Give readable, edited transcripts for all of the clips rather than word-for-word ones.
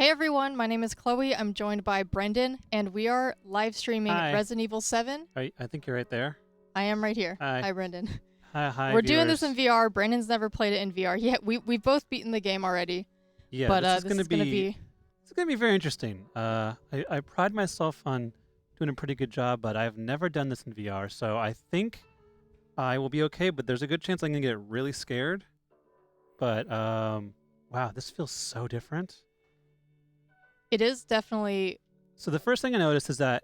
Hey everyone, my name is Chloe. I'm joined by Brendan, and we are live streaming Hi. Resident Evil 7. I think you're right there. I am right here. Hi. Hi, Brendan. Hi, We're viewers. doing this in VR. Brendan's never played it in VR. Yeah, we've both beaten the game already. Yeah, but this is gonna be very interesting. I pride myself on doing a pretty good job, but I've never done this in VR, so I think I will be okay. But there's a good chance I'm gonna get really scared. But wow, this feels so different. It is definitely. So the first thing I noticed is that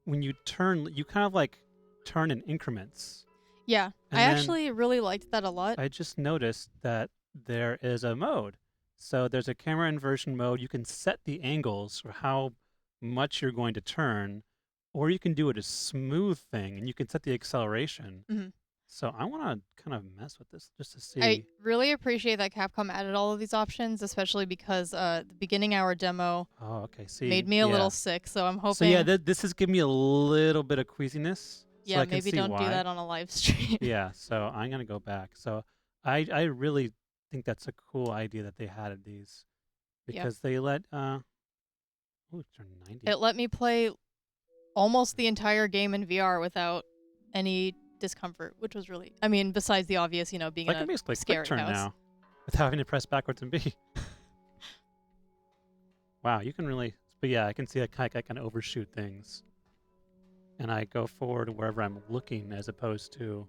when you turn, you kind of like turn in increments. Yeah, And I then actually really liked that a lot. I just noticed that there is a mode. So there's a camera inversion mode. You can set the angles for how much you're going to turn, or you can do it a smooth thing, and you can set the acceleration. Mhm. So I want to kind of mess with this just to see. I really appreciate that Capcom added all of these options, especially because the beginning hour demo Oh, okay. See, made me a little sick. So I'm hoping. So yeah, this is giving me a little bit of queasiness. Yeah, so I can maybe see don't why. do that on a live stream. Yeah, so I'm gonna go back. So I really think that's a cool idea that they added these because they let ooh, turn 90. It let me play almost the entire game in VR without any discomfort, which was really, I mean, besides the obvious, you know, being I in can a basically scary quick turn house. now without having to press backwards and B. Wow, you can really, but yeah, I can see I kind of overshoot things. And I go forward wherever I'm looking as opposed to,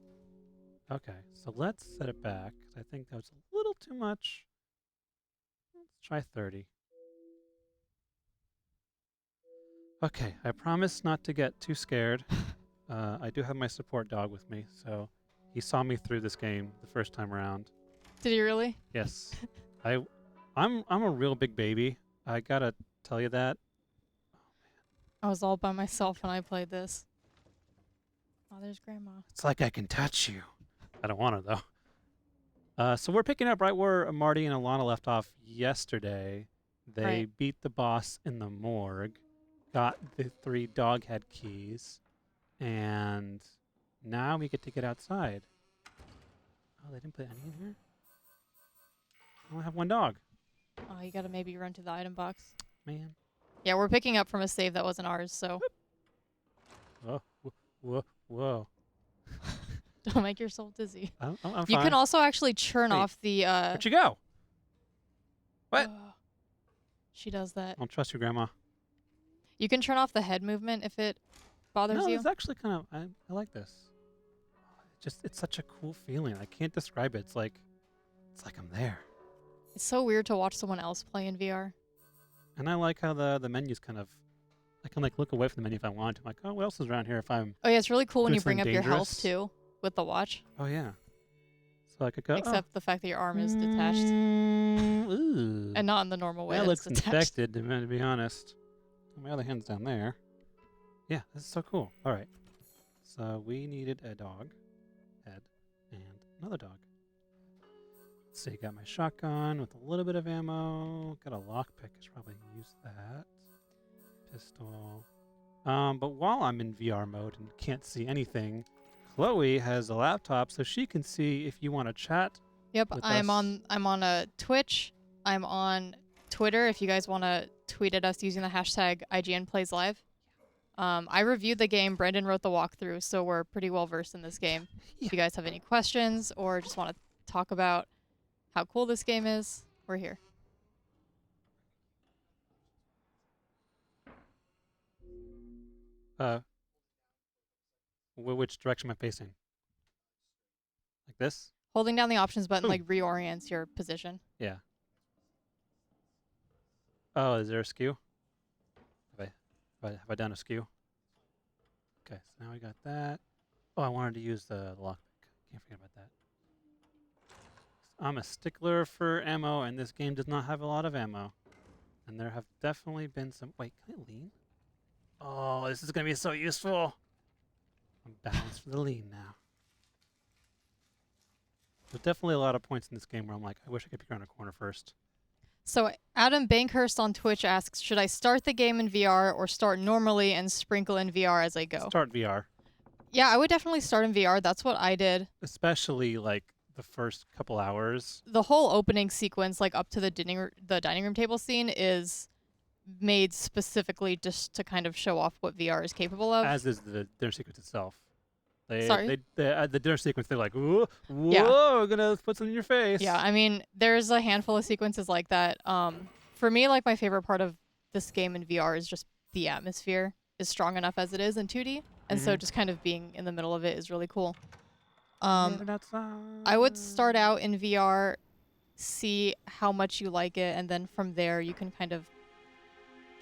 okay, so let's set it back. I think that was a little too much. Let's try 30. Okay, I promise not to get too scared. I do have my support dog with me, so he saw me through this game the first time around. Did he really? Yes. I'm a real big baby. I gotta tell you that. I was all by myself when I played this. Oh, there's Grandma. It's like I can touch you. I don't want to, though. So we're picking up right where Marty and Alana left off yesterday. They beat the boss in the morgue, got the 3 dog head keys, and now we get to get outside. Oh, they didn't put any in here? I only have 1 dog. Oh, you gotta maybe run to the item box. Man. Yeah, we're picking up from a save that wasn't ours, so. Oh, whoa. Don't make yourself dizzy. I'm fine. You can also actually churn off the. Where'd you go? What? She does that. I don't trust you, Grandma. You can turn off the head movement if it bothers No, you. it's actually kind of, I like this. It's such a cool feeling. I can't describe it. It's like I'm there. It's so weird to watch someone else play in VR. And I like how the menu's kind of, I can like look away from the menu if I want to. I'm like, oh, what else is around here if I'm Oh yeah, it's really cool when doing you bring up something your health dangerous? too with the watch. Oh, yeah. So I could go, Except the fact that your arm is detached. Ooh. And not in the normal way That that looks it's detached. infected, to be honest. My other hand's down there. Yeah, this is so cool. All right. So we needed a dog head and another dog. Let's see, got my shotgun with a little bit of ammo. Got a lockpick. I should probably use that. Pistol. But while I'm in VR mode and can't see anything, Chloe has a laptop so she can see if you want to chat. Yep, with I'm us. on a Twitch. I'm on Twitter if you guys want to tweet at us using the hashtag IGN Plays Live. I reviewed the game. Brendan wrote the walkthrough, so we're pretty well versed in this game. If you guys have any questions or just want to talk about how cool this game is, we're here. Which direction am I facing? Like this? Holding down the options button like reorients your position. Yeah. Oh, is there a skew? Have I done a skew? Okay, so now we got that. Oh, I wanted to use the lockpick. Can't forget about that. I'm a stickler for ammo, and this game does not have a lot of ammo. And there have definitely been some... Wait, can I lean? Oh, this is going to be so useful. I'm balanced for the lean now. There's definitely a lot of points in this game where I'm like, I wish I could peek around a corner first. So Adam Bankhurst on Twitch asks, should I start the game in VR or start normally and sprinkle in VR as I go? Start VR. Yeah, I would definitely start in VR. That's what I did. Especially, like, the first couple hours. The whole opening sequence, like up to the dining room table scene, is made specifically just to kind of show off what VR is capable of. As is the dinner sequence itself. Sorry? The dinner sequence, they're like, whoa, Yeah. we're gonna put something in your face. Yeah, I mean, there's a handful of sequences like that. For me, like, my favorite part of this game in VR is just the atmosphere is strong enough as it is in 2D, and so just kind of being in the middle of it is really cool. I would start out in VR, see how much you like it, and then from there you can kind of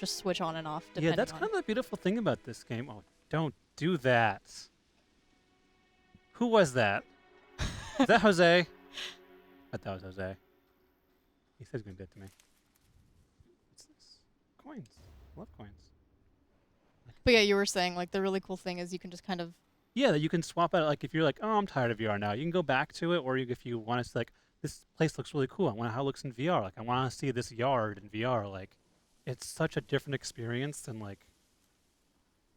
just switch on and off. Yeah, that's kind of the beautiful thing about this game. Oh, don't do that. Who was that? Is that Jose? I thought that was Jose. He said he's going to do it to me. What's this? Coins. I love coins. But yeah, you were saying, like, the really cool thing is you can just kind of... Yeah, that you can swap out. Like, if you're like, oh, I'm tired of VR now, you can go back to it. Or if you want to, like, this place looks really cool. I want how it looks in VR. Like, I want to see this yard in VR. Like, it's such a different experience than, like,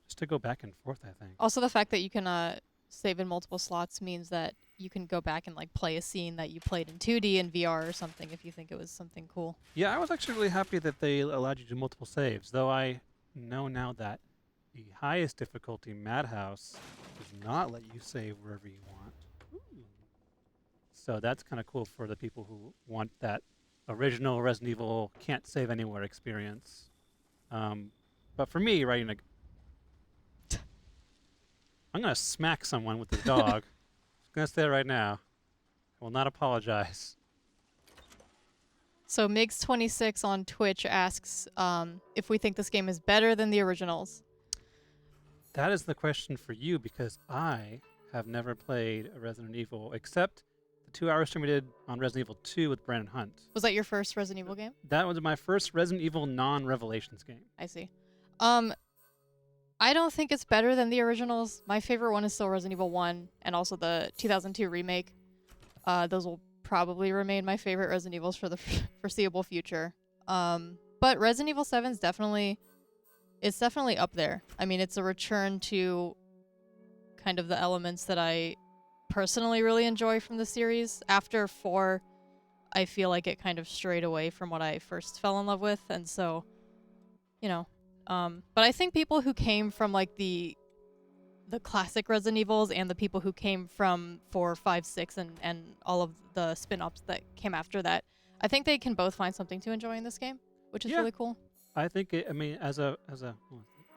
just to go back and forth, I think. Also, the fact that you can save in multiple slots means that you can go back and, like, play a scene that you played in 2D in VR or something if you think it was something cool. Yeah, I was actually really happy that they allowed you to do multiple saves, though I know now that the highest difficulty, Madhouse, does not let you save wherever you want. Ooh. So that's kind of cool for the people who want that original Resident Evil can't save anywhere experience. But for me, right, like, I'm going to smack someone with this dog. I'm going to say it right now. I will not apologize. So Migs26 on Twitch asks if we think this game is better than the originals. That is the question for you, because I have never played a Resident Evil except the 2-hour stream we did on Resident Evil 2 with Brandon Hunt. Was that your first Resident Evil game? That was my first Resident Evil non-Revelations game. I see. I don't think it's better than the originals. My favorite one is still Resident Evil 1 and also the 2002 remake. Those will probably remain my favorite Resident Evils for the foreseeable future. But Resident Evil 7 is definitely up there. I mean, it's a return to kind of the elements that I personally really enjoy from the series. After 4, I feel like it kind of strayed away from what I first fell in love with, and so, you know. But I think people who came from, like, the classic Resident Evils and the people who came from 4, 5, 6, and all of the spin-offs that came after that, I think they can both find something to enjoy in this game, which is really cool. I think I mean, as a, oh,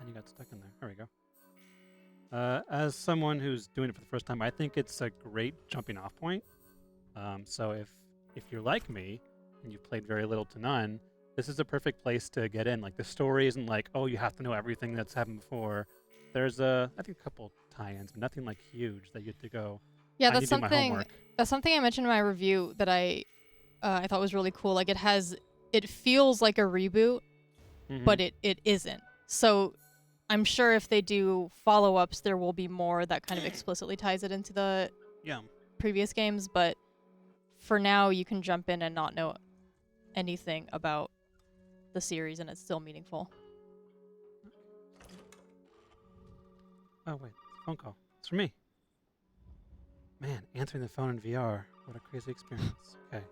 and you got stuck in there. There we go. As someone who's doing it for the first time, I think it's a great jumping off point. So if you're like me and you've played very little to none, this is a perfect place to get in. Like, the story isn't like, oh, you have to know everything that's happened before. There's I think a couple tie-ins, but nothing like huge that you have to go. Yeah, that's something I mentioned in my review that I thought was really cool. Like, it feels like a reboot, but it isn't. So I'm sure if they do follow-ups, there will be more that kind of explicitly ties it into the previous games. But for now, you can jump in and not know anything about the series, and it's still meaningful. Oh, wait. Phone call. It's for me. Man, answering the phone in VR. What a crazy experience. Okay.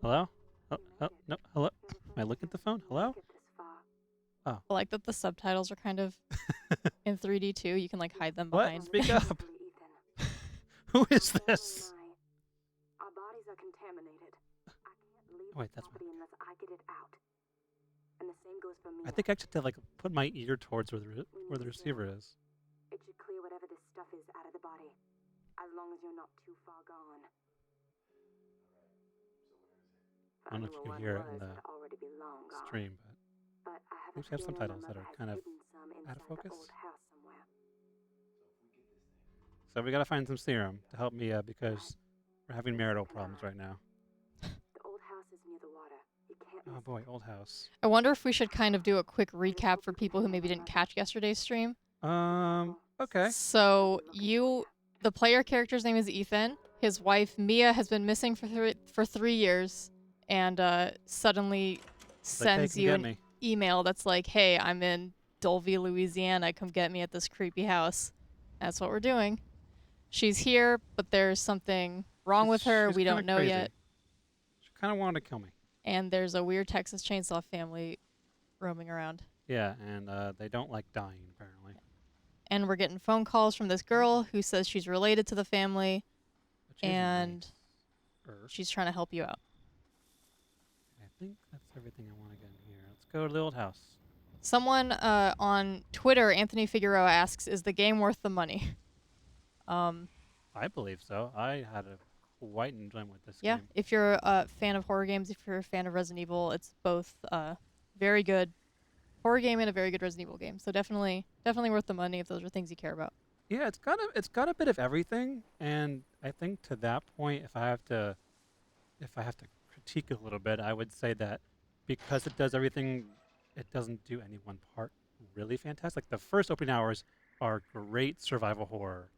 Hello? Oh, no. Hello? Am I looking at the phone? Hello? Oh. I like that the subtitles are kind of in 3D too. You can, like, hide them What? behind. Speak up. Who is this? Our bodies are contaminated. I can't leave Wait, the that's property unless I get it out. And the same goes for me. I think I should have, like, put my ear towards where the receiver is. It should clear whatever this stuff is out of the body, as long as you're not too far gone. I don't know if you can hear it in the stream, but we have subtitles that are kind of out of focus. So we gotta find some serum to help me because we're having marital problems right now. The old house is near the water. You can't Oh boy, old house. I wonder if we should kind of do a quick recap for people who maybe didn't catch yesterday's stream. Okay. So the player character's name is Ethan. His wife Mia has been missing for 3 years, and suddenly sends you an email that's like, "Hey, I'm in Dolby, Louisiana. Come get me at this creepy house." That's what we're doing. She's here, but there's something wrong with her. She's We kinda don't know crazy. yet. She kind of wanted to kill me. And there's a weird Texas Chainsaw family roaming around. Yeah, and they don't like dying, apparently. And we're getting phone calls from this girl who says she's related to the family, Which is and nice. she's trying to help you out. I think that's everything I want to get in here. Let's go to the old house. Someone on Twitter, Anthony Figueroa, asks, "Is the game worth the money?" I believe so. I had a quite enjoyment with this Yeah, game. if you're a fan of horror games, if you're a fan of Resident Evil, it's both very good horror game and a very good Resident Evil game. So definitely worth the money if those are things you care about. Yeah, it's got a bit of everything, and I think to that point, if I have to critique it a little bit, I would say that because it does everything, it doesn't do any one part really fantastic. Like the first opening hours are great survival horror,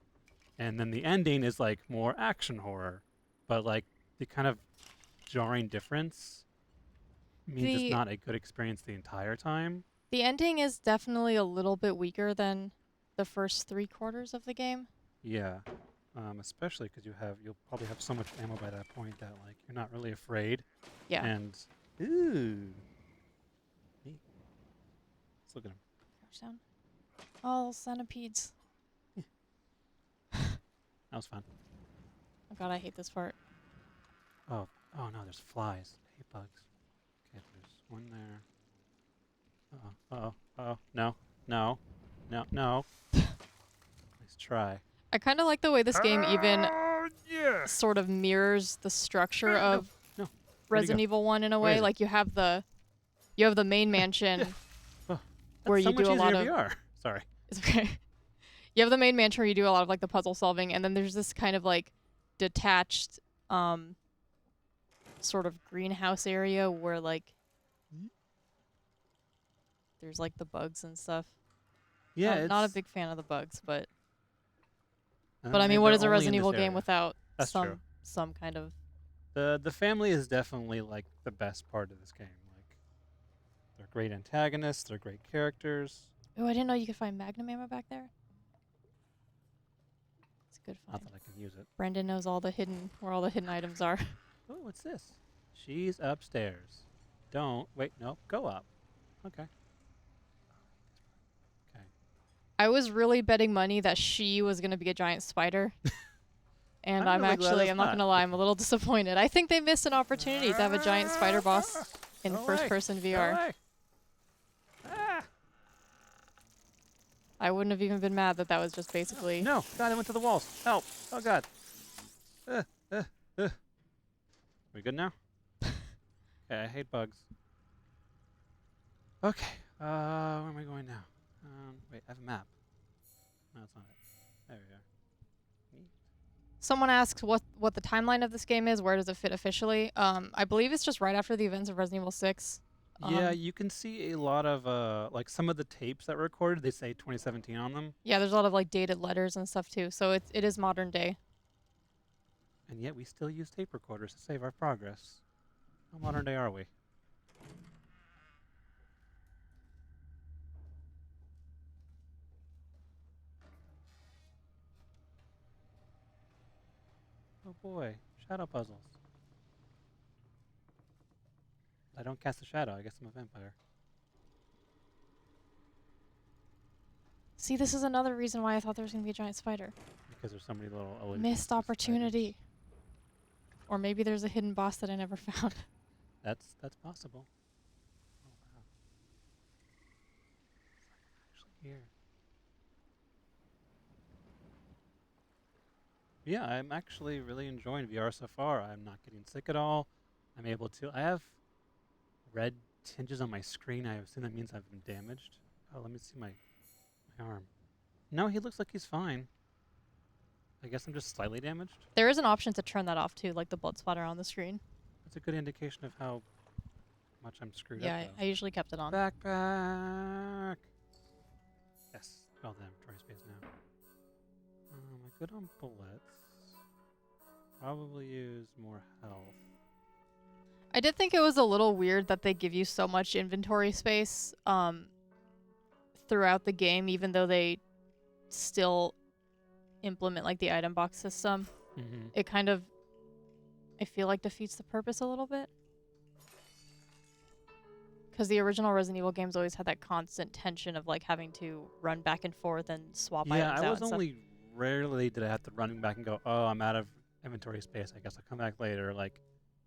and then the ending is like more action horror, but like the kind of jarring difference means it's not a good experience the entire time. The ending is definitely a little bit weaker than the first 3/4 of the game. Yeah, especially because you'll probably have so much ammo by that point that like you're not really afraid. Yeah. And ooh, neat. Let's look at him. Crouch down. Oh, centipedes. That was fun. Oh god, I hate this part. Oh no, there's flies. I hate bugs. Okay, there's one there. No. Nice try. I kind of like the way this game even Yeah. sort of mirrors the structure of No. Resident Evil 1 in a Where way. is it? Like you have the main mansion where you so do much a lot easier of VR. Sorry. It's okay. You have the main mansion where you do a lot of like the puzzle solving, and then there's this kind of like detached sort of greenhouse area where like there's like the bugs and stuff. Yeah, I'm not a it's- big fan of the bugs, but and I mean, what they're is a only in Resident this Evil game area. without That's true. some kind of The family is definitely like the best part of this game. Like they're great antagonists, they're great characters. Oh, I didn't know you could find Magnum ammo back there. It's a good Not find. that I can use it. Brendan knows where all the hidden items are. Oh, what's this? She's upstairs. Don't wait. No, go up. Okay. Okay. I was really betting money that she was gonna be a giant spider. And I'm really glad I'm it's not gonna not. lie, I'm a little disappointed. I think they missed an opportunity to have a giant spider boss in Go away. first-person Go VR. away. Ah! I wouldn't have even been mad that was just basically. No, God, I went to the walls. Help! Oh God. We good now? Okay, I hate bugs. Okay. Where am I going now? Wait, I have a map. No, that's not it. There we are. Someone asks what the timeline of this game is. Where does it fit officially? I believe it's just right after the events of Resident Evil 6. Yeah, you can see a lot of like some of the tapes that were recorded. They say 2017 on them, Yeah, there's a lot of like dated letters and stuff too. So it is modern day. and yet we still use tape recorders to save our progress. How modern day are we? Oh boy, shadow puzzles. I don't cast a shadow. I guess I'm a vampire. See, this is another reason why I thought there was gonna be a giant spider. Because there's so many little allusions Missed to opportunity. Or maybe there's a hidden boss that I never found. spiders. That's possible. Oh wow. Actually here. Yeah, I'm actually really enjoying VR so far. I'm not getting sick at all. I'm able to. I have red tinges on my screen. I assume that means I've been damaged. Oh, let me see my arm. No, he looks like he's fine. I guess I'm just slightly damaged. There is an option to turn that off too, like the blood splatter on the screen. That's a good indication of how much I'm screwed Yeah, up. I usually kept it on. Backpack. Yes. All the inventory space now. Am I good on bullets? Probably use more health. I did think it was a little weird that they give you so much inventory space throughout the game, even though they still implement like the item box system. Mm-hmm. It kind of I feel like defeats the purpose a little bit. Because the original Resident Evil games always had that constant tension of like having to run back and forth and swap Yeah, items I out was and stuff. only rarely did I have to run back and go, oh, I'm out of inventory space. I guess I'll come back later. Like,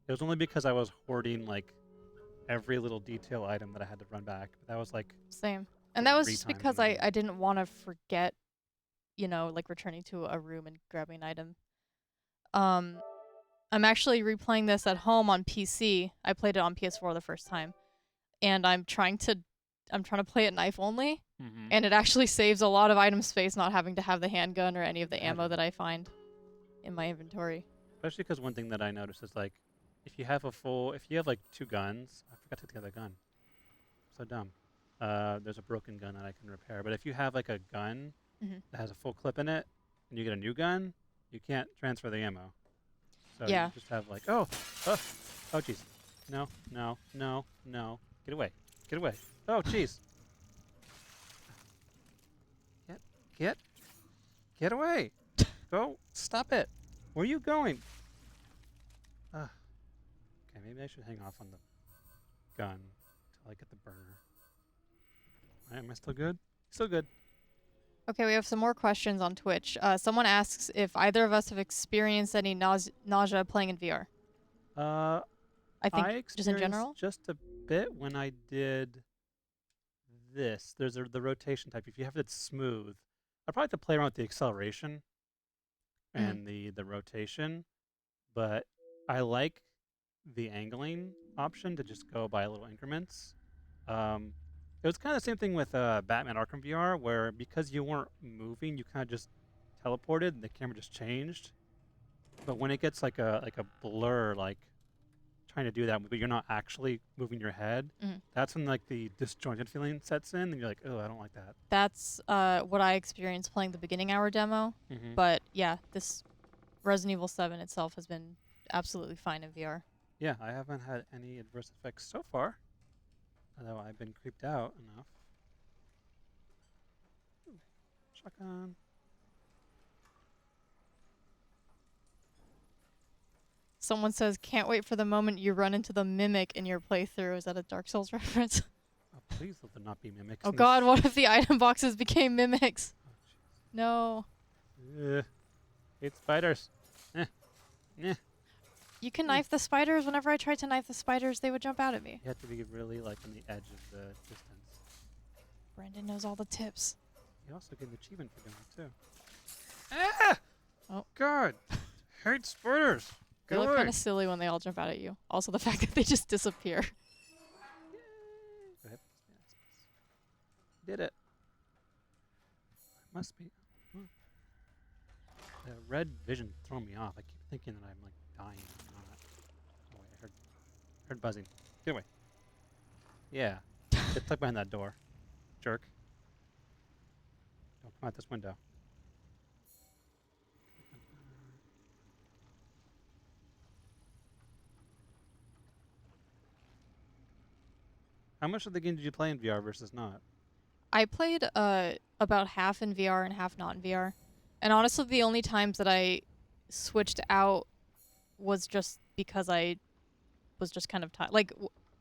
it was only because I was hoarding like every little detail item that I had to run back. But that was like Same. And that was 3 just times because in the I game. didn't want to forget, you know, like returning to a room and grabbing an item. I'm actually replaying this at home on PC. I played it on PS4 the first time. And I'm trying to play it knife only. Mm-hmm. And it actually saves a lot of item space not having to have the handgun or any of the ammo Imagine. that I find in my inventory. Especially because one thing that I noticed is like, if you have like 2 guns, I forgot to take the other gun. So dumb. There's a broken gun that I can repair. But if you have like a gun that has a full clip in it, and you get a new gun, you can't transfer the ammo. So Yeah. you just have like, oh, jeez. No. Get away. Oh, jeez. Get away. Go. Stop it. Where are you going? Okay, maybe I should hang off on the gun until I get the burner. Am I still good? Still good. Okay, we have some more questions on Twitch. Someone asks if either of us have experienced any nausea playing in VR. I think I just in general. just a bit when I did this. There's the rotation type. If you have it smooth, I'd probably have to play around with the acceleration and the rotation, but I like the angling option to just go by little increments. It was kind of the same thing with Batman Arkham VR, where because you weren't moving, you kind of just teleported and the camera just changed. But when it gets like a blur, like trying to do that, but you're not actually moving your head, that's when like the disjointed feeling sets in, and you're like, oh, I don't like that. That's what I experienced playing the beginning hour demo. But yeah, this Resident Evil 7 itself has been absolutely fine in VR. Yeah, I haven't had any adverse effects so far, although I've been creeped out enough. Ooh, shotgun. Someone says, can't wait for the moment you run into the mimic in your playthrough. Is that a Dark Souls reference? Oh, please let there not be mimics. Oh god, what if the item boxes became mimics? Oh, No. Hate spiders. You can knife the spiders. Whenever I tried to knife the spiders, they would jump out at me. You have to be really like on the edge of the distance. Brendan knows all the tips. You also get an achievement for doing it too. Ah! Oh. God. Hate spiders. They look kind of silly when they all jump out at you. Also the fact that they just disappear. Go ahead. Did it. Must be. Oh. The red vision throwing me off. I keep thinking that I'm like dying. I'm not. Oh wait, I heard buzzing. Get away. Yeah. Get stuck behind that door. Jerk. Don't come out this window. How much of the game did you play in VR versus not? I played about half in VR and half not in VR. And honestly, the only times that I switched out was just because I was just kind of tired. Like,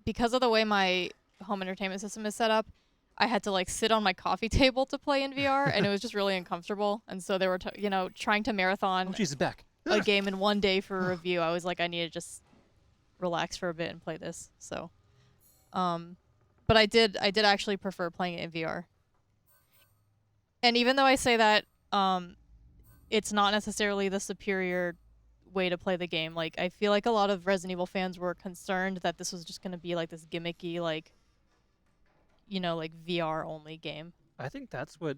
because of the way my home entertainment system is set up, I had to, like, sit on my coffee table to play in VR, and it was just really uncomfortable. And so they were, trying to marathon Oh, she's back. a game in one day for a review. I was like, I need to just relax for a bit and play this. So, but I did actually prefer playing it in VR. And even though I say that, it's not necessarily the superior way to play the game. Like, I feel like a lot of Resident Evil fans were concerned that this was just going to be like this gimmicky, like, like VR only game. I think that's what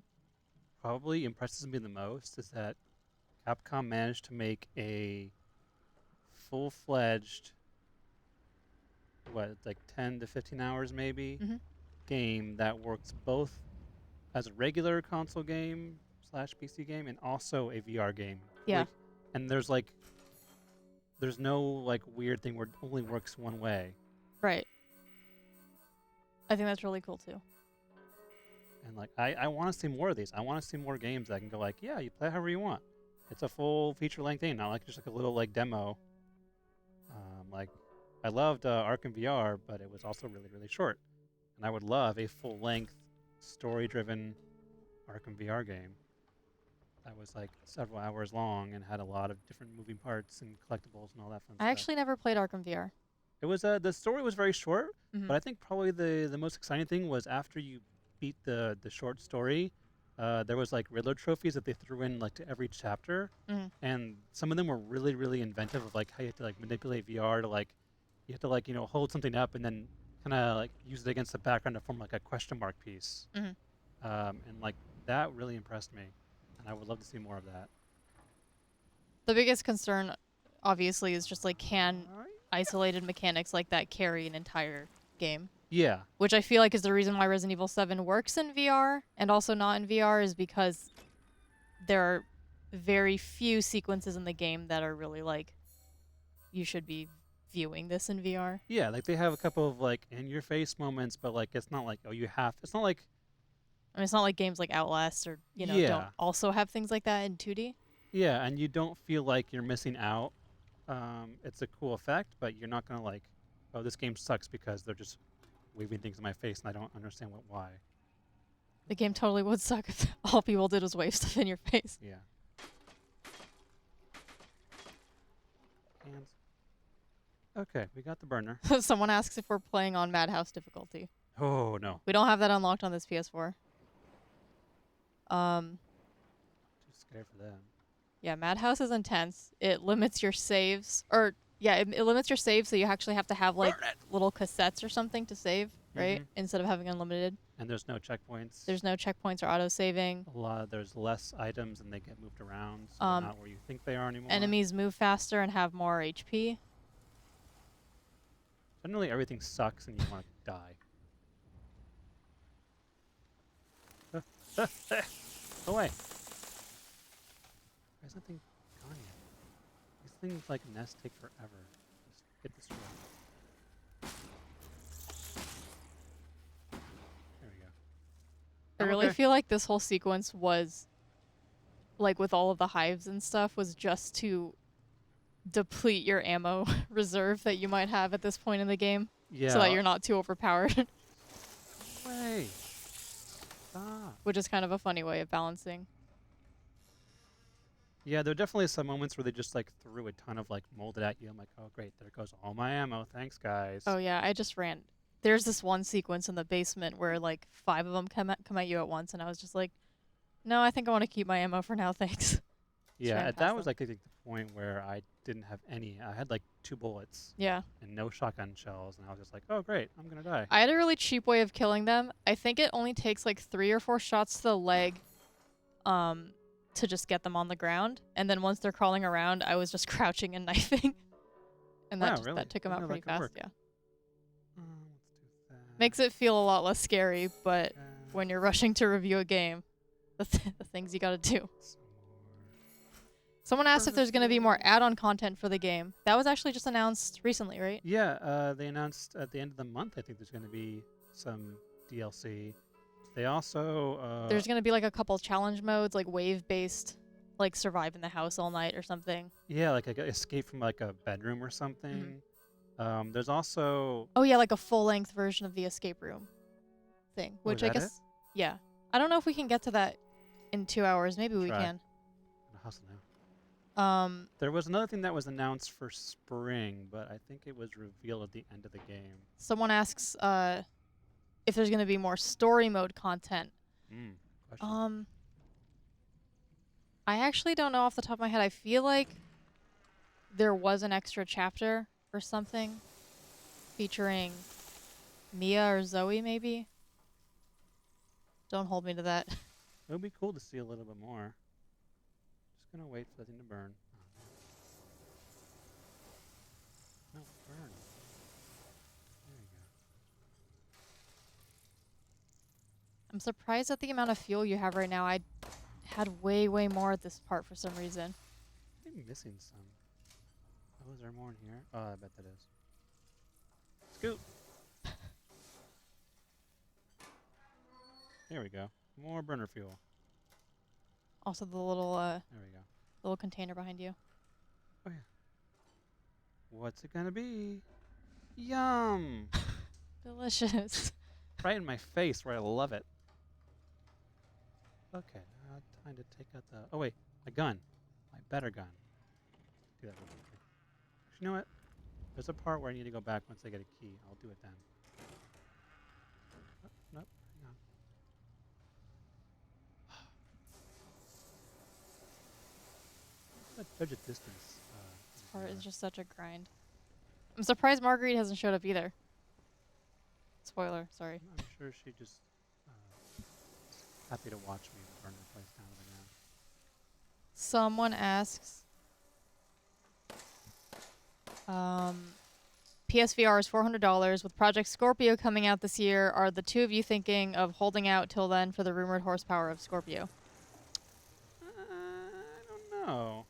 probably impresses me the most is that Capcom managed to make a full-fledged, like 10 to 15 hours maybe, game that works both as a regular console game / PC game and also a VR game. Yeah. Like, and there's no like weird thing where it only works one way. Right. I think that's really cool too. And like I want to see more of these. I want to see more games that can go like, yeah, you play however you want. It's a full feature-length game, not like just like a little like demo I loved Arkham VR, but it was also really, really short. And I would love a full-length, story-driven Arkham VR game that was like several hours long and had a lot of different moving parts and collectibles and all that fun I stuff. actually never played Arkham VR. It was the story was very short, Mhm. but I think probably the most exciting thing was after you beat the short story, there was like Riddler trophies that they threw in like to every chapter, and some of them were really, really inventive of like how you had to like manipulate VR to like you have to like hold something up and then kind of like use it against the background to form like a question mark piece, and like that really impressed me, and I would love to see more of that. The biggest concern, obviously, is just like, can isolated mechanics like that carry an entire game? Yeah. Which I feel like is the reason why Resident Evil 7 works in VR and also not in VR, is because there are very few sequences in the game that are really like, you should be viewing this in VR. Yeah, like they have a couple of like in-your-face moments, but like it's not like it's not like I mean, it's not like games like Outlast or, Yeah. don't also have things like that in 2D. yeah, and you don't feel like you're missing out. It's a cool effect, but you're not gonna like, oh, this game sucks because they're just waving things in my face and I don't understand why. The game totally would suck if all people did was wave stuff in your face. Yeah. Hands. Okay, we got the burner. Someone asks if we're playing on Madhouse difficulty. Oh no. We don't have that unlocked on this PS4. Too scared for them. Yeah, Madhouse is intense. It limits your saves, or yeah, it limits your saves, so you actually have to have like little cassettes or something to save, right? Instead of having unlimited. And there's no checkpoints. There's no checkpoints or auto saving. There's less items and they get moved around, so they're not where you think they are anymore. Enemies move faster and have more HP. Generally, everything sucks and you want to die. Away. Why is that thing gone yet? These things like nests take forever. Just get destroyed. There we go. I really feel like this whole sequence was, like with all of the hives and stuff, was just to deplete your ammo reserve that you might have at this point in the game. Yeah. So that you're not too overpowered. Way. Stop. Which is kind of a funny way of balancing. Yeah, there are definitely some moments where they just like threw a ton of like molded at you. I'm like, oh great, there goes all my ammo. Thanks, guys. Oh yeah, I just ran. There's this one sequence in the basement where like 5 of them come at you at once, and I was just like, no, I think I want to keep my ammo for now, thanks. Yeah, that was like I think the point where I didn't have any. I had like 2 bullets. Yeah. And no shotgun shells, and I was just like, oh great, I'm gonna die. I had a really cheap way of killing them. I think it only takes like 3 or 4 shots to the leg, to just get them on the ground, and then once they're crawling around, I was just crouching and knifing, and that took them out pretty fast. Yeah. Let's do that. Makes it feel a lot less scary, but when you're rushing to review a game, the things you gotta do. Someone asked if there's gonna be more add-on content for the game. That was actually just announced recently, right? Yeah, they announced at the end of the month, I think there's gonna be some DLC. They also there's gonna be like a couple challenge modes, like wave-based, like survive in the house all night or something. Yeah, like escape from like a bedroom or something. There's also oh yeah, like a full-length version of the escape room thing, which I that guess it? yeah. I don't know if we can get to that in 2 hours. Maybe we Try. can. Hustle now. There was another thing that was announced for spring, but I think it was revealed at the end of the game. Someone asks if there's gonna be more story mode content. Question. I actually don't know off the top of my head. I feel like there was an extra chapter or something featuring Mia or Zoe, maybe. Don't hold me to that. It would be cool to see a little bit more. Just gonna wait for the thing to burn. Oh, no, burn. There you go. I'm surprised at the amount of fuel you have right now. I had way, way more at this part for some reason. I'm missing some. Oh, is there more in here? Oh, I bet that is. Scoot. There we go. More burner fuel. Also the little There we go. little container behind you. Oh yeah. What's it gonna be? Yum! Delicious. Right in my face where I love it. Okay, now time to take out the... Oh wait, my gun. My better gun. Do that real quickly. You know what? There's a part where I need to go back once I get a key. I'll do it then. Oh, nope, hang on. Judge at distance. This part is just such a grind. I'm surprised Marguerite hasn't showed up either. Spoiler, sorry. I'm sure she just is happy to watch me burn the place down to the ground. Someone asks, PSVR is $400. With Project Scorpio coming out this year, are the two of you thinking of holding out till then for the rumored horsepower of Scorpio? I don't know.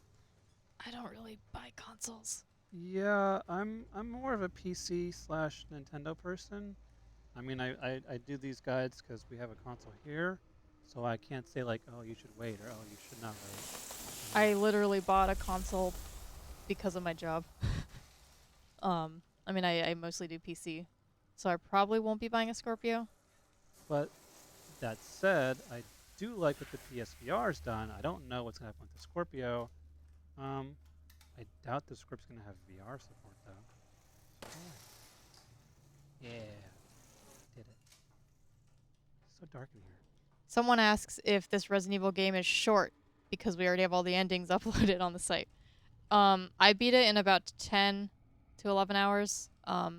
I don't really buy consoles. Yeah, I'm more of a PC/Nintendo person. I mean, I do these guides because we have a console here, so I can't say like, oh, you should wait, or oh, you should not wait. I literally bought a console because of my job. I mean, I mostly do PC, so I probably won't be buying a Scorpio. But that said, I do like what the PSVR's done. I don't know what's gonna happen with the Scorpio. I doubt the Scorpio's gonna have VR support though. Yeah, did it. It's so dark in here. Someone asks if this Resident Evil game is short because we already have all the endings uploaded on the site. I beat it in about 10 to 11 hours. I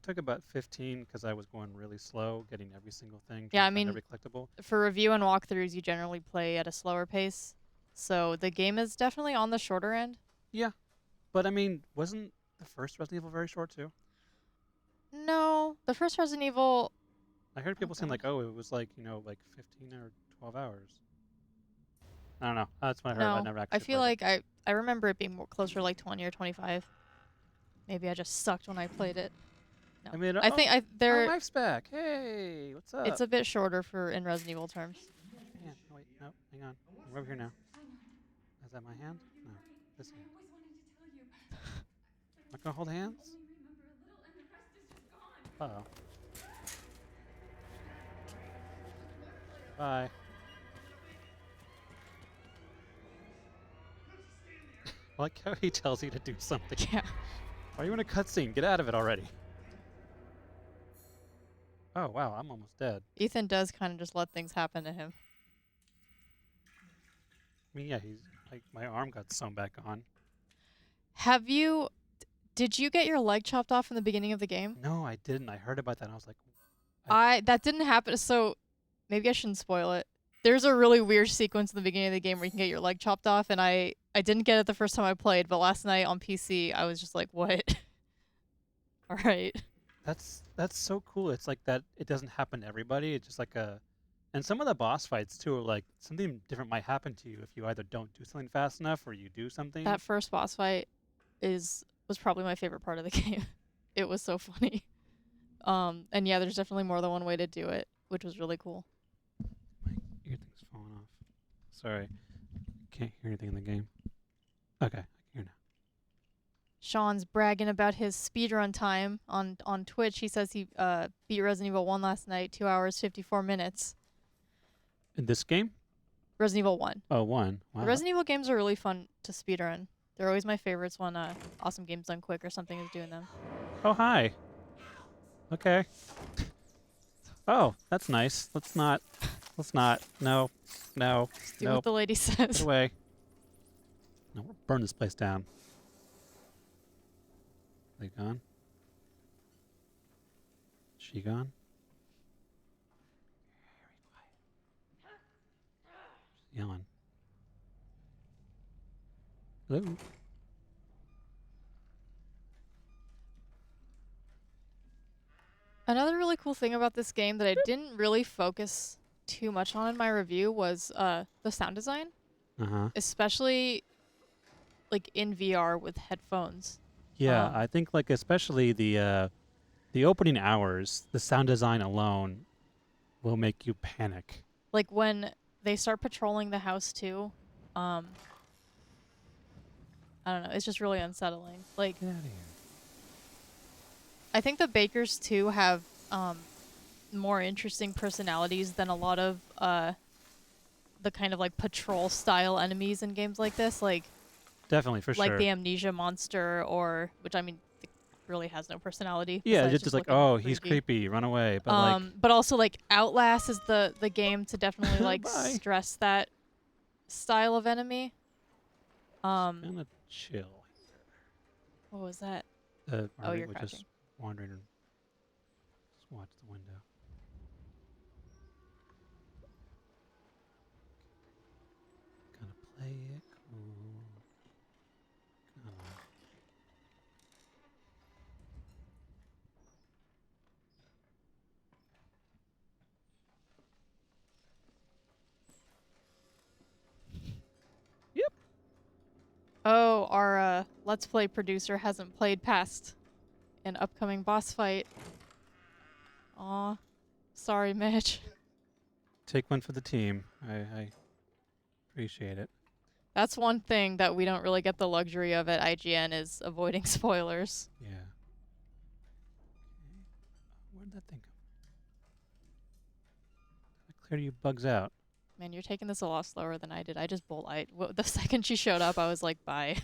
took about 15 because I was going really slow, getting every single thing. Yeah, I trying to find mean, every collectible. For review and walkthroughs, you generally play at a slower pace. So the game is definitely on the shorter end. Yeah, but I mean, wasn't the first Resident Evil very short too? No, the first Resident Evil... I heard people saying God. like, oh, it was like, you know, like 15 or 12 hours. I don't know. That's what I heard. No, I never actually I feel played like I remember it being more closer to like 20 or 25. Maybe I just sucked when I played it. No. I mean, I think my they're... wife's back. Hey, what's up? It's a bit shorter for in Resident Evil terms. Yeah, no, wait, no, hang on. We're over here now. Is that my hand? No, this hand. I'm not gonna hold hands? Uh-oh. Bye. I like how he tells you to do something. Yeah. Why are you in a cutscene? Get out of it already. Oh, wow, I'm almost dead. Ethan does kind of just let things happen to him. I mean, yeah, he's like, my arm got sewn back on. Have you... Did you get your leg chopped off in the beginning of the game? No, I didn't. I heard about that and I was like... That didn't happen, so maybe I shouldn't spoil it. There's a really weird sequence in the beginning of the game where you can get your leg chopped off, and I didn't get it the first time I played, but last night on PC, I was just like, what? Alright. That's so cool. It's like that it doesn't happen to everybody. It's just like a... And some of the boss fights, too, are like something different might happen to you if you either don't do something fast enough or you do something. That first boss fight was probably my favorite part of the game. It was so funny. And yeah, there's definitely more than one way to do it, which was really cool. My ear thing's falling off. Sorry. Can't hear anything in the game. Okay, I can hear now. Sean's bragging about his speedrun time on Twitch. He says he beat Resident Evil 1 last night, 2 hours, 54 minutes. In this game? Resident Evil 1. Oh, 1. Wow. The Resident Evil games are really fun to speedrun. They're always my favorites when Awesome Games Done Quick or something is doing them. Oh, hi. Okay. Oh, that's nice. Let's not. No. No. Do Nope. what the lady Get says. away. No, we'll burn this place down. They gone? She gone? She's yelling. Hello? Another really cool thing about this game that I didn't really focus too much on in my review was the sound design, Uh-huh. especially like in VR with headphones. Yeah, I think like especially the opening hours, the sound design alone will make you panic. Like when they start patrolling the house too. I don't know, it's just really unsettling. Like Get out of here. I think the bakers too have more interesting personalities than a lot of the kind of like patrol style enemies in games like this, like Definitely, for like sure. the amnesia monster, or which I mean it really has no personality. Yeah, besides it's just like, looking oh, he's creepy. creepy, run away. But like, But also like Outlast is the game to definitely like Bye. stress that style of enemy. kind of chill. What was that? Oh, you're we're crouching. just wandering and just watch the window. Gonna play it cool. Gonna. Yep. Oh, our Let's Play producer hasn't played past an upcoming boss fight. Aw. Sorry, Mitch. Take one for the team. I appreciate it. That's one thing that we don't really get the luxury of at IGN is avoiding spoilers. Yeah. Okay. Where'd that thing go? I cleared you bugs out. Man, you're taking this a lot slower than I did. I just the second she showed up, I was like, bye.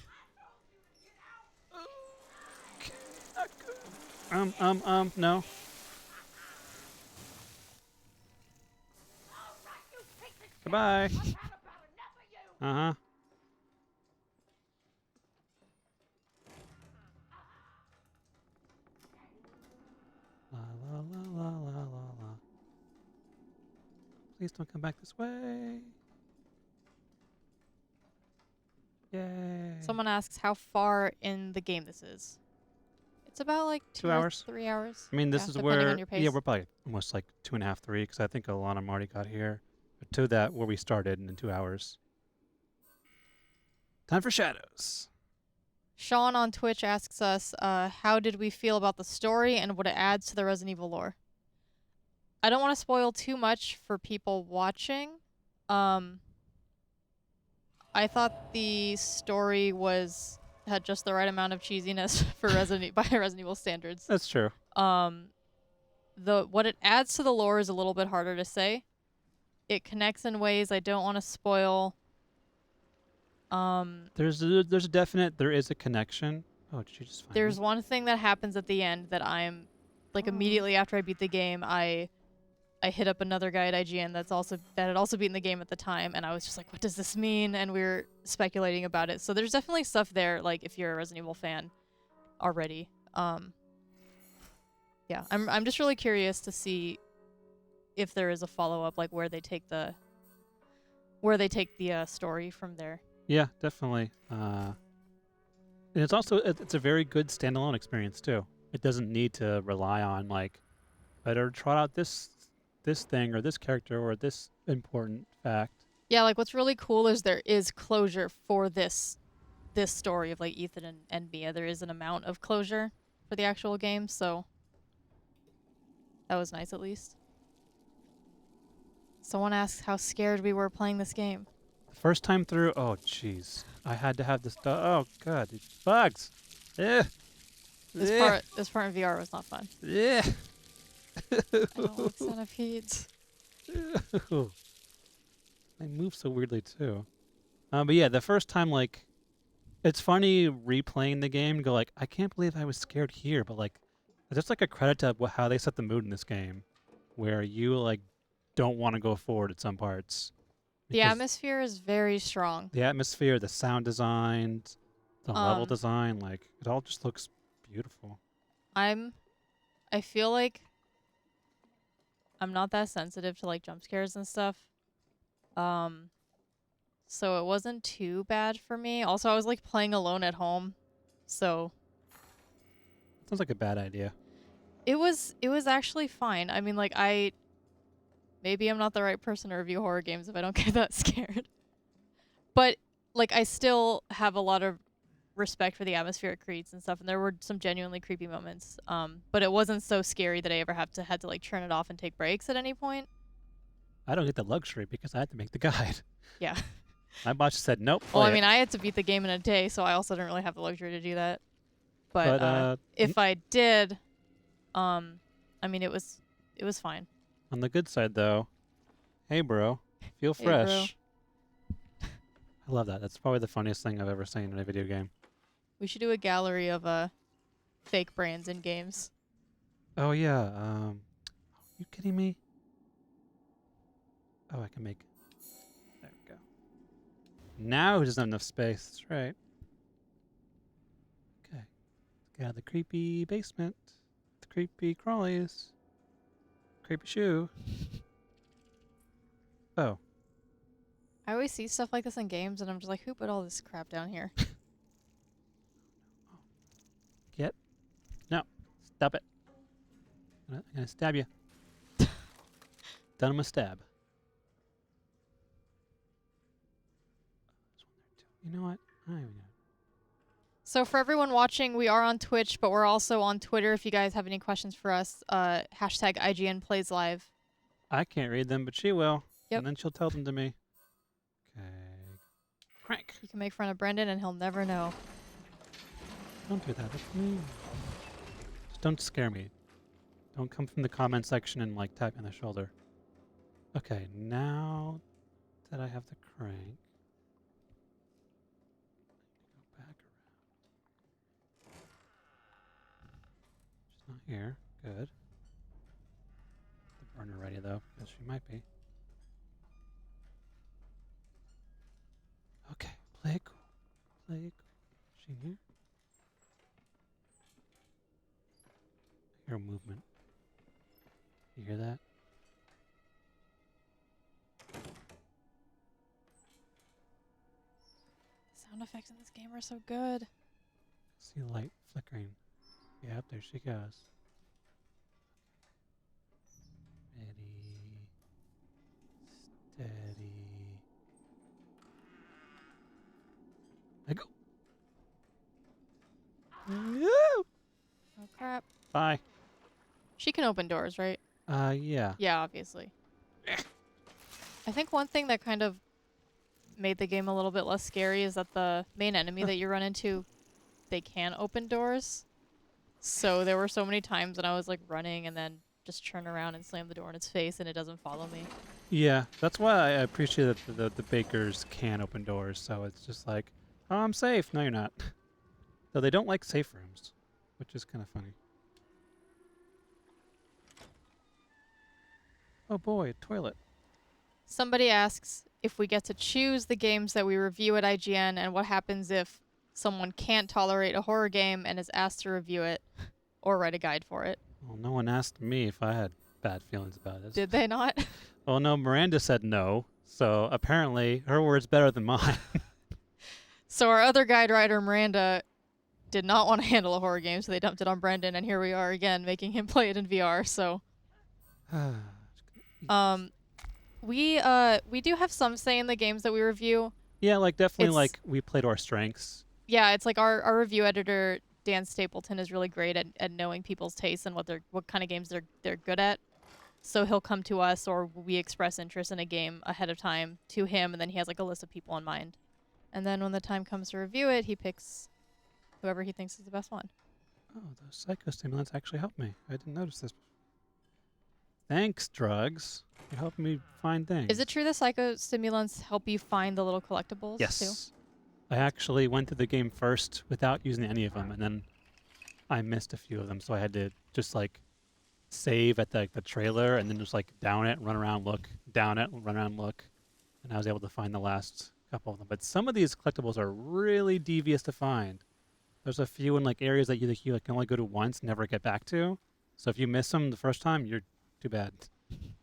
Okay, not good. No. Goodbye. Uh-huh. La la la la la la la. Please don't come back this way. Yay. Someone asks how far in the game this is. It's about like 2 hours. 3 hours. I mean, this Yeah, is depending where, on your pace. yeah, we're probably almost like 2.5, 3, because I think Alana already got here. But to that, where we started in 2 hours. Time for shadows. Sean on Twitch asks us, how did we feel about the story and what it adds to the Resident Evil lore? I don't want to spoil too much for people watching. I thought the story had just the right amount of cheesiness for by Resident Evil standards. That's true. What it adds to the lore is a little bit harder to say. It connects in ways I don't want to spoil. There's a connection. Oh, did you just find There's me? one thing that happens at the end that I'm like immediately after I beat the game, I hit up another guy at IGN that had also beaten the game at the time, and I was just like, what does this mean? And we were speculating about it. So there's definitely stuff there, like if you're a Resident Evil fan already. Yeah, I'm just really curious to see if there is a follow-up, like where they take the story from there. Yeah, definitely. And it's also it's a very good standalone experience too. It doesn't need to rely on like better trot out this thing or this character or this important fact. Yeah, like what's really cool is there is closure for this story of like Ethan and Mia. There is an amount of closure for the actual game, so that was nice at least. Someone asks how scared we were playing this game. First time through, oh jeez, I had to have this. Oh god, it's bugs. Yeah. This part in VR was not fun. Yeah. I don't like centipedes. They move so weirdly too. But yeah, the first time, like, it's funny replaying the game. Go like, I can't believe I was scared here, but like, there's like a credit to how they set the mood in this game, where you like don't want to go forward at some parts. The atmosphere is very strong. The atmosphere, the sound design, the level design, like it all just looks beautiful. I feel like I'm not that sensitive to like jump scares and stuff. So it wasn't too bad for me. Also, I was like playing alone at home. So Sounds like a bad idea. it was actually fine. I mean, like maybe I'm not the right person to review horror games if I don't get that scared. But like I still have a lot of respect for the atmosphere it creates and stuff, and there were some genuinely creepy moments. But it wasn't so scary that I ever had to like turn it off and take breaks at any point. I don't get the luxury because I had to make the guide. Yeah. My boss just said nope. Well, play I mean, it. I had to beat the game in a day, so I also didn't really have the luxury to do that. But if I did, I mean, it was fine. On the good side, though, hey, bro, feel Hey, bro. fresh. I love that. That's probably the funniest thing I've ever seen in a video game. We should do a gallery of fake brands in games. Oh, yeah. You kidding me? Oh, I can make... There we go. Now he doesn't have enough space. That's right. Okay. Let's get out of the creepy basement. The creepy crawlies. Creepy shoe. Oh. I always see stuff like this in games, and I'm just like, who put all this crap down here? Get. No. Stop it. I'm gonna stab you. Done him a stab. You know what? I don't even know. So for everyone watching, we are on Twitch, but we're also on Twitter. If you guys have any questions for us, hashtag IGN Plays Live. I can't read them, but she will. Yep. And then she'll tell them to me. Okay. Crank. You can make fun of Brendan, and he'll never know. Don't do that. That's mean. Just don't scare me. Don't come from the comment section and like tap me on the shoulder. Okay, now that I have the crank, go back around. She's not here. Good. The burner ready though, because she might be. Okay, play it cool. Play it cool. Is she in here? I hear movement. You hear that? Sound effects in this game are so good. See the light flickering. Yep, there she goes. Ready. Steady. I go. No! Oh, crap. Bye. She can open doors, right? Yeah. Yeah, obviously. I think one thing that kind of made the game a little bit less scary is that the main enemy that you run into, they can open doors. So there were so many times when I was like running and then just turn around and slam the door in its face and it doesn't follow me. Yeah, that's why I appreciate that the bakers can open doors. So it's just like, oh, I'm safe. No, you're not. Though they don't like safe rooms, which is kind of funny. Oh boy, a toilet. Somebody asks if we get to choose the games that we review at IGN and what happens if someone can't tolerate a horror game and is asked to review it or write a guide for it. Well, no one asked me if I had bad feelings about this. Did they not? Well, no, Miranda said no. So apparently her word's better than mine. So our other guide writer, Miranda, did not want to handle a horror game, so they dumped it on Brendan, and here we are again, making him play it in VR, so... We do have some say in the games that we review. Yeah, like definitely It's- like we play to our strengths. Yeah, it's like our review editor, Dan Stapleton, is really great at knowing people's tastes and what kind of games they're good at. So he'll come to us, or we express interest in a game ahead of time to him, and then he has like a list of people in mind. And then when the time comes to review it, he picks whoever he thinks is the best one. Oh, those psychostimulants actually helped me. I didn't notice this. Thanks, drugs. You're helping me find things. Is it true that psychostimulants help you find the little collectibles Yes. too? I actually went through the game first without using any of them, and then I missed a few of them, so I had to just like save at the trailer and then just like down it, run around, look, down it, run around, look, and I was able to find the last couple of them. But some of these collectibles are really devious to find. There's a few in like areas that you like, can only go to once, never get back to. So if you miss them the first time, you're too bad.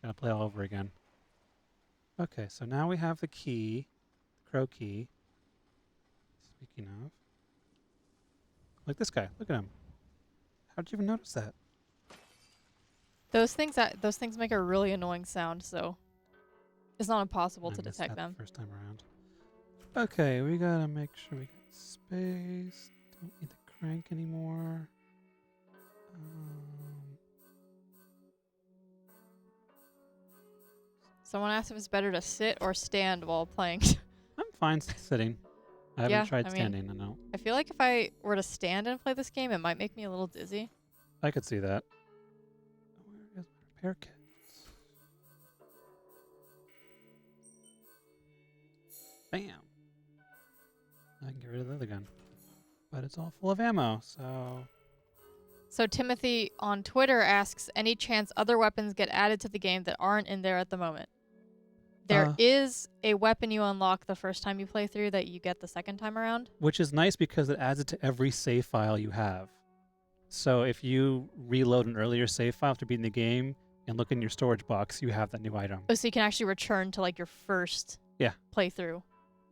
Gotta play all over again. Okay, so now we have the key, crow key. Speaking of, like this guy. Look at him. How did you even notice that? Those things make a really annoying sound, so it's not impossible I to missed detect that them. the first time around. Okay, we gotta make sure we got space. Don't need the crank anymore. Someone asked if it's better to sit or stand while playing. I'm fine sitting. I haven't Yeah, tried I mean- standing. I know. I feel like if I were to stand and play this game, it might make me a little dizzy. I could see that. repair kit. Bam. I can get rid of the other gun. But it's all full of ammo, so... So Timothy on Twitter asks, any chance other weapons get added to the game that aren't in there at the moment? There is a weapon you unlock the first time you play through that you get the second time around. Which is nice because it adds it to every save file you have. So if you reload an earlier save file after beating the game and look in your storage box, you have that new item. Oh, so you can actually return to like your first playthrough.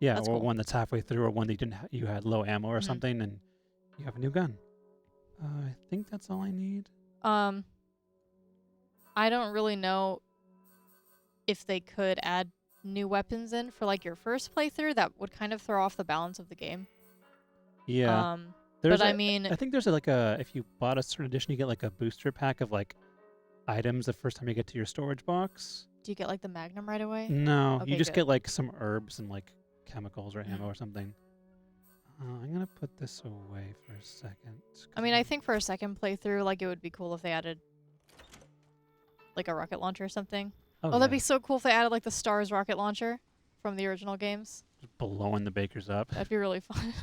Yeah, That's or cool. one that's halfway through, or one that you had low ammo or something, and you have a new gun. I think that's all I need. I don't really know if they could add new weapons in for like your first playthrough. That would kind of throw off the balance of the game. Yeah. But I mean, I think there's if you bought a certain edition, you get like a booster pack of like items the first time you get to your storage box. do you get like the Magnum right away? No, Okay, you just good. get like some herbs and like chemicals or ammo or something. I'm gonna put this away for a second. I mean, I think for a second playthrough, like it would be cool if they added like a rocket launcher or something. Oh, that'd be so cool if they added like the Stars rocket launcher from the original games. just blowing the bakers up. That'd be really fun.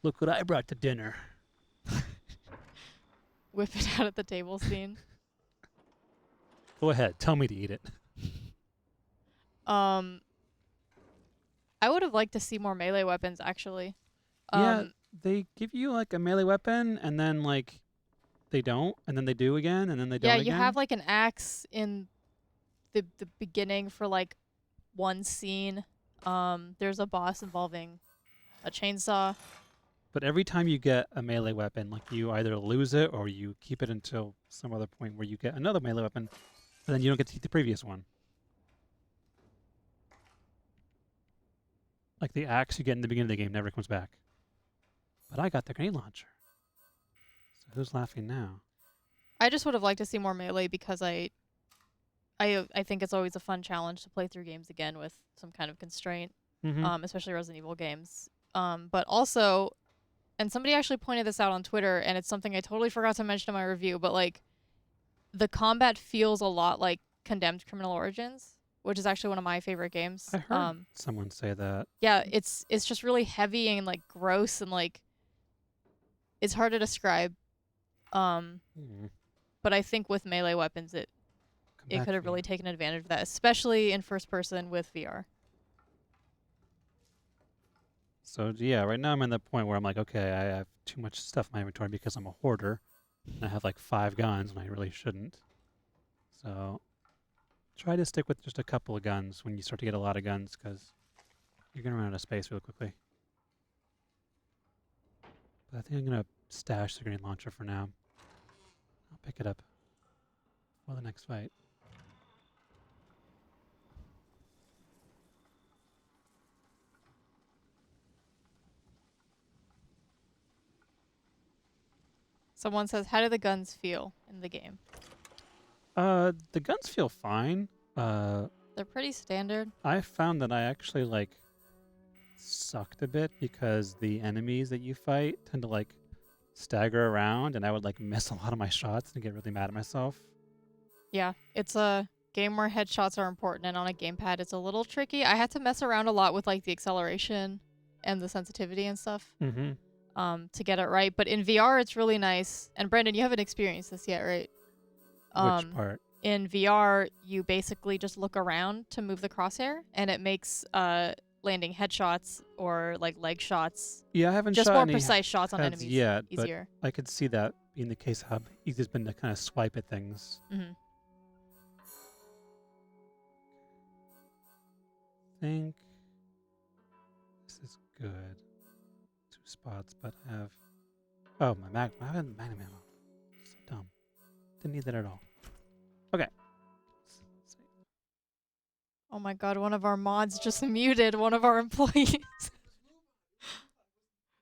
Look what I brought to dinner. Whip it out at the table scene. Go ahead, tell me to eat it. I would have liked to see more melee weapons, actually. Yeah, they give you like a melee weapon, and then like they don't, and then they do again, and then they don't Yeah, again. you have like an axe in the beginning for like one scene. There's a boss involving a chainsaw. But every time you get a melee weapon, like you either lose it or you keep it until some other point where you get another melee weapon, and then you don't get to keep the previous one. Like the axe you get in the beginning of the game never comes back. But I got the grenade launcher. So who's laughing now? I just would have liked to see more melee because I think it's always a fun challenge to play through games again with some kind of constraint, especially Resident Evil games. But also, and somebody actually pointed this out on Twitter, and it's something I totally forgot to mention in my review, but like the combat feels a lot like Condemned Criminal Origins, which is actually one of my favorite games. I heard someone say that. Yeah, it's just really heavy and like gross and like it's hard to describe. But I think with melee weapons it could have really taken advantage of that, especially in first person with VR. So yeah, right now I'm in the point where I'm like, okay, I have too much stuff in my inventory because I'm a hoarder. And I have like 5 guns when I really shouldn't. So try to stick with just a couple of guns when you start to get a lot of guns, because you're going to run out of space real quickly. But I think I'm going to stash the grenade launcher for now. I'll pick it up for the next fight. Someone says, how do the guns feel in the game? The guns feel fine. They're pretty standard. I found that I actually like sucked a bit because the enemies that you fight tend to like stagger around, and I would like miss a lot of my shots and get really mad at myself. Yeah, it's a game where headshots are important, and on a gamepad it's a little tricky. I had to mess around a lot with like the acceleration and the sensitivity and stuff to get it right. But in VR it's really nice. And Brandon, you haven't experienced this yet, right? Which part? In VR, you basically just look around to move the crosshair, and it makes landing headshots or like leg shots. Yeah, I haven't just shot more any precise shots on heads enemies yet, easier. but I could see that being the case. How easy it's been to kind of swipe at things. Mm-hmm. I think this is good. 2 spots, but I have I have magnum ammo. So dumb. Didn't need that at all. Okay. Let's see. Oh my god, one of our mods just muted one of our employees.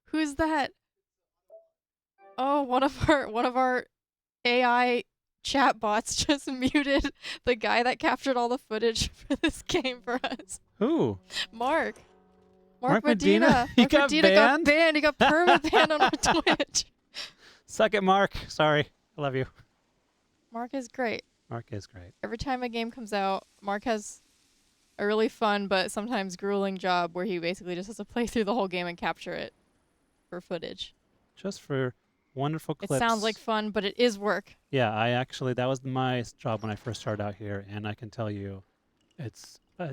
Who's that? Oh, one of our AI chatbots just muted the guy that captured all the footage for this game for us. Who? Mark Medina? Medina. He Mark got Medina banned? got banned. He got perma-banned on our Twitch. Suck it, Mark. Sorry. I love you. Mark is great. Mark is great. Every time a game comes out, Mark has a really fun but sometimes grueling job where he basically just has to play through the whole game and capture it for footage. Just for wonderful It clips. sounds like fun, but it is work. Yeah, that was my job when I first started out here, and I can tell you, it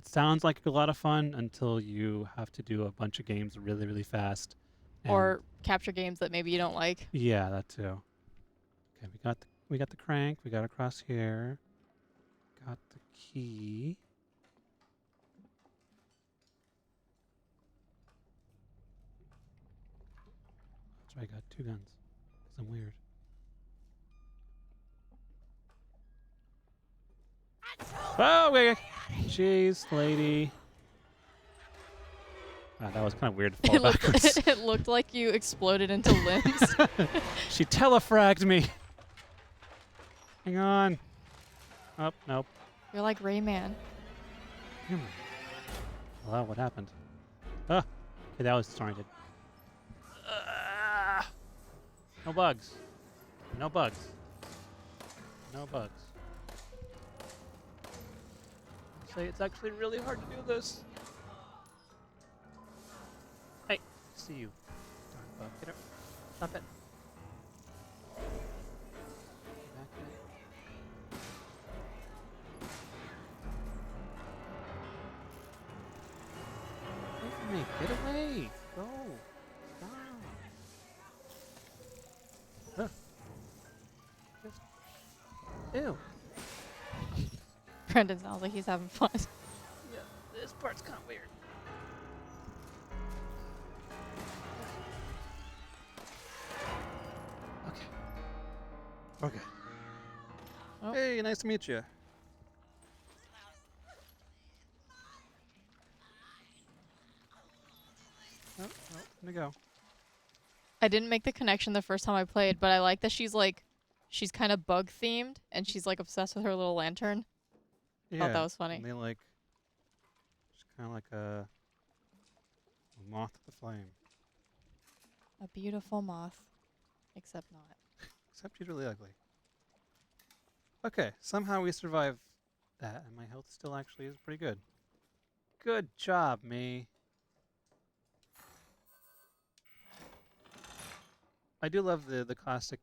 sounds like a lot of fun until you have to do a bunch of games really, really fast. Or capture games that maybe you don't like. Yeah, that too. Okay, we got the crank. We got across here. Got the key. That's right. I got 2 guns. 'Cause I'm weird. Oh, wait. Jeez, lady. Wow, that was kind of weird to fall backwards. It looked like you exploded into limbs. She telefragged me. Hang on. Oh, nope. You're like Rayman. Hello, what happened? Ah, okay, that was disoriented. No bugs. No bugs. No bugs. Say it's actually really hard to do this. Hey, see you. Darn bug. Get it. Stop it. Back in. Wait for me. Get away. Go. Down. Just. Ew. Brendan sounds like he's having fun. Yeah, this part's kind of weird. Okay. Oh. Hey, nice to meet you. Oh, let me go. I didn't make the connection the first time I played, but I like that she's kind of bug themed and she's like obsessed with her little lantern. Yeah, Thought that was funny. and they like, she's kind of like a moth to the flame. A beautiful moth, except not. Except she's really ugly. Okay, somehow we survived that, and my health still actually is pretty good. Good job, me. I do love the classic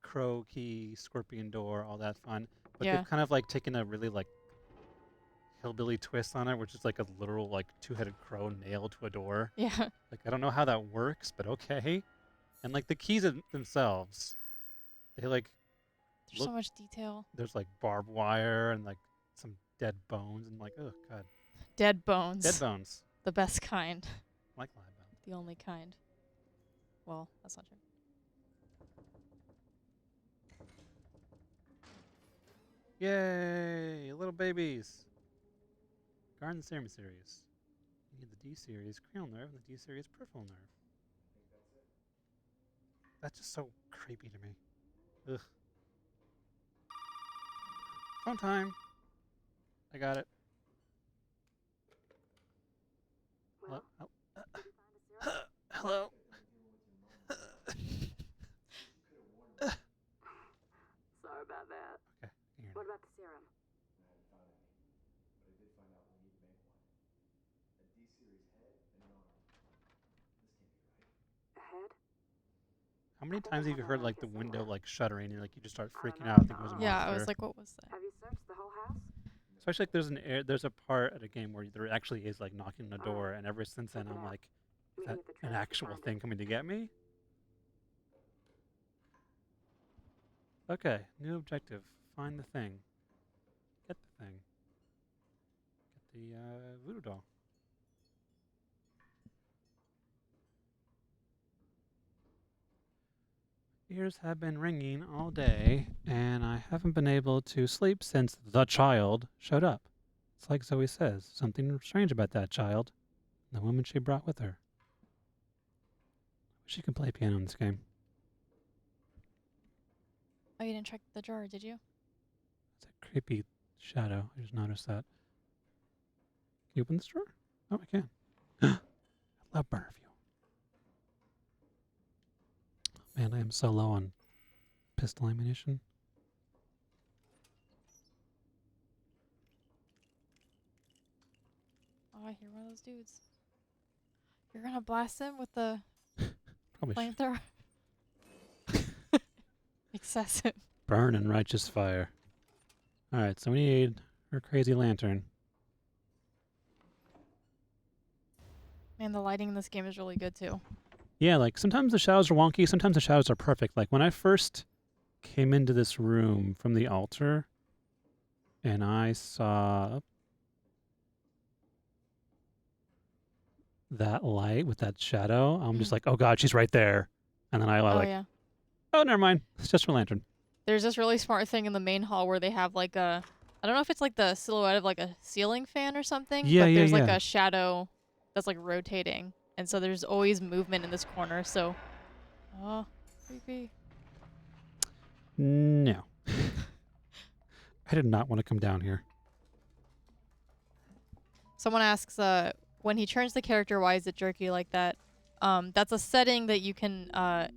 crow key, scorpion door, all that fun. But Yeah. they've kind of like taken a really like hillbilly twist on it, which is like a literal like 2-headed crow nailed to a door. Yeah. Like I don't know how that works, but okay. And like the keys themselves, they like There's so much detail. there's like barbed wire and like some dead bones and like oh god, Dead bones. dead bones. The best kind. Like live bones. The only kind. Well, that's not true. Yay, little babies. Garden Serum series. You need the D series cranial nerve and the D series peripheral nerve. That's just so creepy to me. Ugh. Phone time. I got it. Well, Hello? did you find a serum? Hello? Sorry about that. Okay. Here. What about the serum? A head? How many I think times I have you have heard one like like the this window somewhere. like shuddering and like you just start I don't freaking know. out? I think it was a Yeah, monster. I was like, what was that? Have you searched the whole house? Especially like there's a part at a game where there actually is like knocking on the door, and ever since then Check it I'm out. like, is Meet that me at the an train if you actual find it. thing coming to get me? Okay, new objective. Find the thing. Get the thing. Get the voodoo doll. Ears have been ringing all day, and I haven't been able to sleep since the child showed up. It's like Zoe says, something strange about that child, and the woman she brought with her. She can play piano in this game. Oh, you didn't check the drawer, did you? It's a creepy shadow. I just noticed that. Can you open this drawer? Oh, I can. I love burner fuel. Man, I am so low on pistol ammunition. I hear one of those dudes. You're gonna blast him with the Probably should. flamethrower? Excessive. Burn in righteous fire. Alright, so we need her crazy lantern. Man, the lighting in this game is really good too. Yeah, like sometimes the shadows are wonky, sometimes the shadows are perfect. Like when I first came into this room from the altar and I saw that light with that shadow, I'm just like, oh god, she's right there. And then I Oh like, yeah. oh, never mind. It's just her lantern. There's this really smart thing in the main hall where they have like a, I don't know if it's like the silhouette of like a ceiling fan or something, Yeah, but yeah, there's like yeah. a shadow that's like rotating. And so there's always movement in this corner, so. Oh, creepy. No. I did not want to come down here. Someone asks, when he turns the character, why is it jerky like that? That's a setting that you can,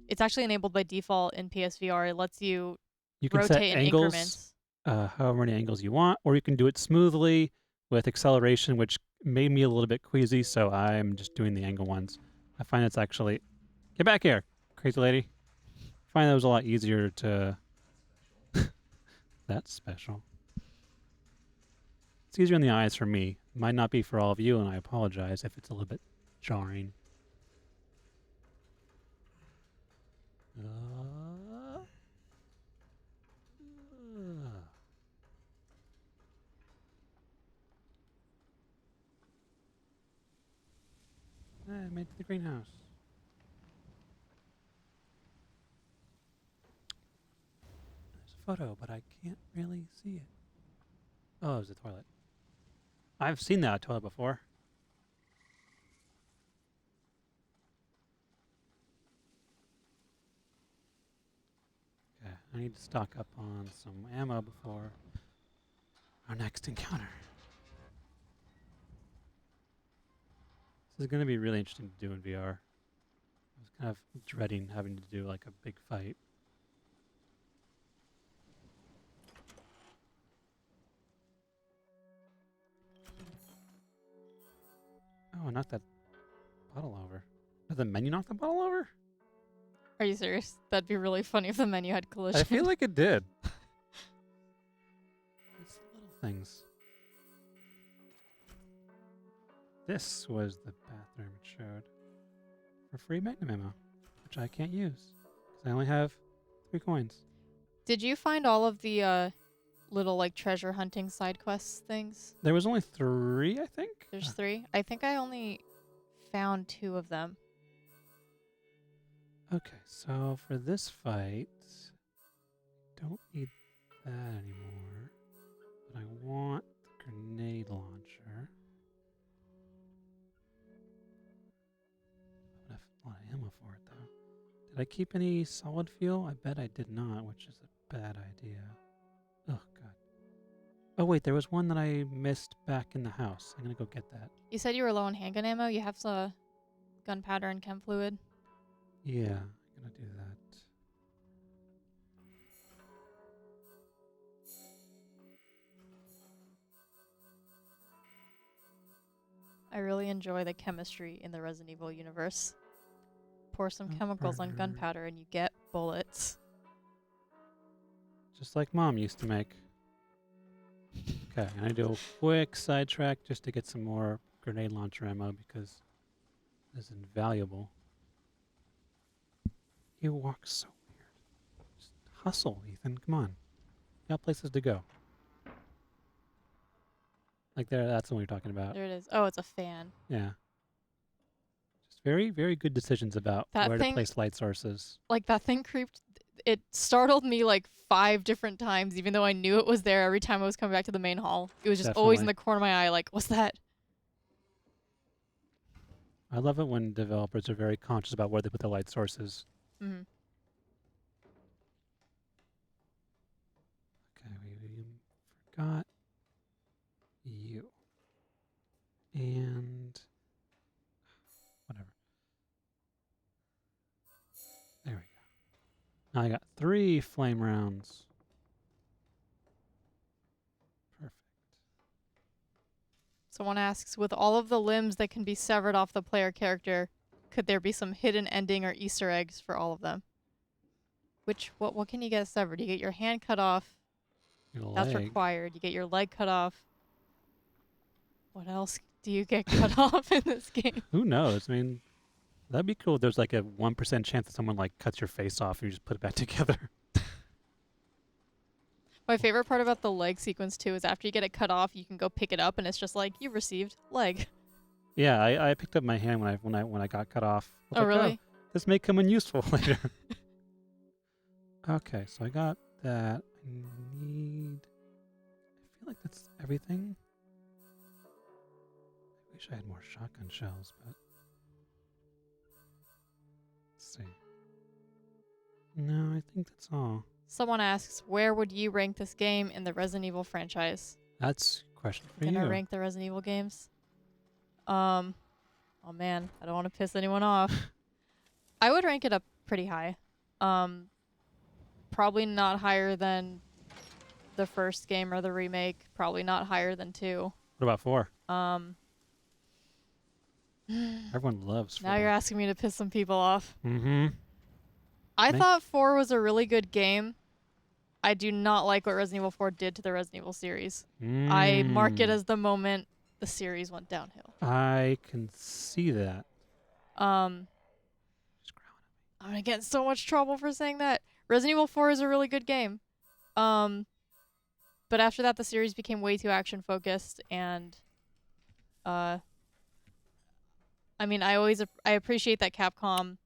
it's actually enabled by default in PSVR. It lets you You can set rotate in angles, increments. however many angles you want, or you can do it smoothly with acceleration, which made me a little bit queasy, so I'm just doing the angle ones. I find it's actually... Get back here, crazy lady. I find that was a lot easier to... That's special. It's easier on the eyes for me. Might not be for all of you, and I apologize if it's a little bit jarring. I made it to the greenhouse. There's a photo, but I can't really see it. Oh, it was a toilet. I've seen that toilet before. Okay, I need to stock up on some ammo before our next encounter. This is going to be really interesting to do in VR. I was kind of dreading having to do like a big fight. Oh, I knocked that bottle over. Did the menu knock the bottle over? Are you serious? That'd be really funny if the menu had collision. I feel like it did. It's little things. This was the bathroom it showed. For free Magnum ammo, which I can't use. Because I only have 3 coins. Did you find all of the little like treasure hunting side quests things? There was only 3, I think? There's 3. I think I only found 2 of them. Okay, so for this fight, don't need that anymore. But I want the grenade launcher. I have a lot of ammo for it, though. Did I keep any solid fuel? I bet I did not, which is a bad idea. Oh, God. Oh, wait, there was one that I missed back in the house. I'm going to go get that. You said you were low on handgun ammo. You have some gunpowder and chem fluid. Yeah, I'm going to do that. I really enjoy the chemistry in the Resident Evil universe. Pour some chemicals on gunpowder and you get bullets. Just like Mom used to make. Okay, I'm going to do a quick sidetrack just to get some more grenade launcher ammo because it's invaluable. You walk so weird. Just hustle, Ethan. Come on. You got places to go. Like there, that's the one you're talking about. There it is. Oh, it's a fan. Yeah. Just very, very good decisions about That where thing- to place light sources. Like that thing creeped. It startled me like 5 different times, even though I knew it was there every time I was coming back to the main hall. It was just always in the corner of my eye, like, what's that? I love it when developers are very conscious about where they put the light sources. Mm-hmm. Okay, we forgot you. And whatever. There we go. Now I got 3 flame rounds. Perfect. Someone asks, with all of the limbs that can be severed off the player character, could there be some hidden ending or Easter eggs for all of them? What can you get severed? You get your hand cut off. Your That's leg. required. You get your leg cut off. What else do you get cut off in this game? Who knows? I mean, that'd be cool if there's like a 1% chance that someone like cuts your face off and you just put it back together. My favorite part about the leg sequence too is after you get it cut off, you can go pick it up and it's just like you received leg. Yeah, I picked up my hand when I got cut off. I was Oh like, really? This may come in useful later. Okay, so I got that. I feel like that's everything. I wish I had more shotgun shells, but let's see. No, I think that's all. Someone asks, where would you rank this game in the Resident Evil franchise? That's a question for Can you. I rank the Resident Evil games? Oh man, I don't want to piss anyone off. I would rank it up pretty high. Probably not higher than the first game or the remake. Probably not higher than 2. What about 4? Now Everyone loves 4. you're asking me to piss some people off. Mm-hmm. I thought 4 was a really good game. I do not like what Resident Evil 4 did to the Resident Evil series. I mark it as the moment the series went downhill. I can see that. Just growling at me. I'm gonna get in so much trouble for saying that. Resident Evil 4 is a really good game. But after that, the series became way too action focused, and I mean, I appreciate that Capcom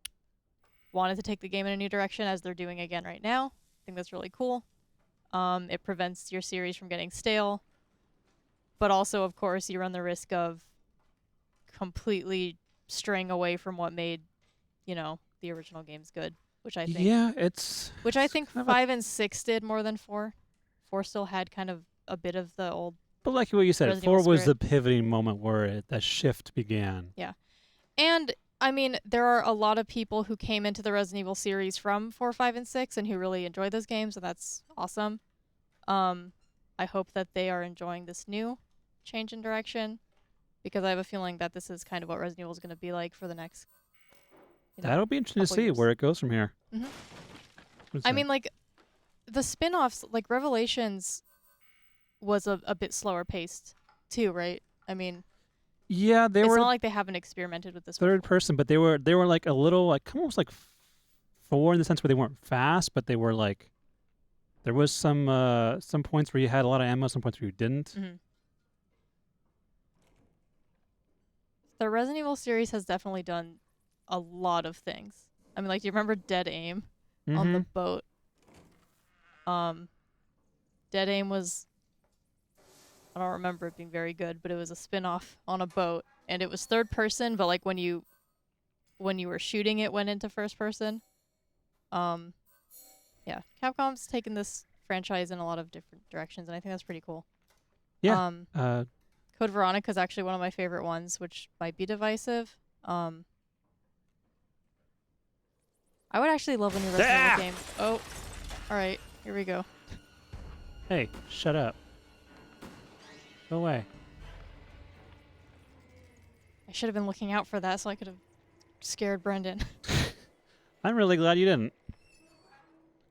wanted to take the game in a new direction, as they're doing again right now. I think that's really cool. It prevents your series from getting stale, but also, of course, you run the risk of completely straying away from what made, the original games good, which I think. Yeah, Which I think kind of 5 and 6 did more than 4. 4 still had kind of a bit of the old. But like what you said, Resident 4 Evil was the spirit. pivoting moment where that shift began. And, I mean, there are a lot of people who came into the Resident Evil series from 4, 5, and 6 and who really enjoy those games, and that's awesome. I hope that they are enjoying this new change in direction, because I have a feeling that this is kind of what Resident Evil is going to be like for the next. That'll be interesting to couple see years. where it goes from here. Mhm. What is I that? mean, like, the spin-offs, like Revelations was a bit slower paced, too, right? I mean, yeah, they it's were not like they haven't experimented with this third before. person, but they were like a little like almost like 4 in the sense where they weren't fast, but they were like there was some points where you had a lot of ammo, some points where you didn't. Mhm. The Resident Evil series has definitely done a lot of things. I mean, like, do you remember Dead Aim on the boat? Dead Aim was, I don't remember it being very good, but it was a spin-off on a boat, and it was third person, but like when you were shooting, it went into first person. Yeah, Capcom's taken this franchise in a lot of different directions, and I think that's pretty cool. Yeah. Code Veronica is actually one of my favorite ones, which might be divisive. I would actually love a new Resident Evil game. Oh, all right, here we go. Hey, shut up. Go away. I should have been looking out for that so I could have scared Brendan. I'm really glad you didn't.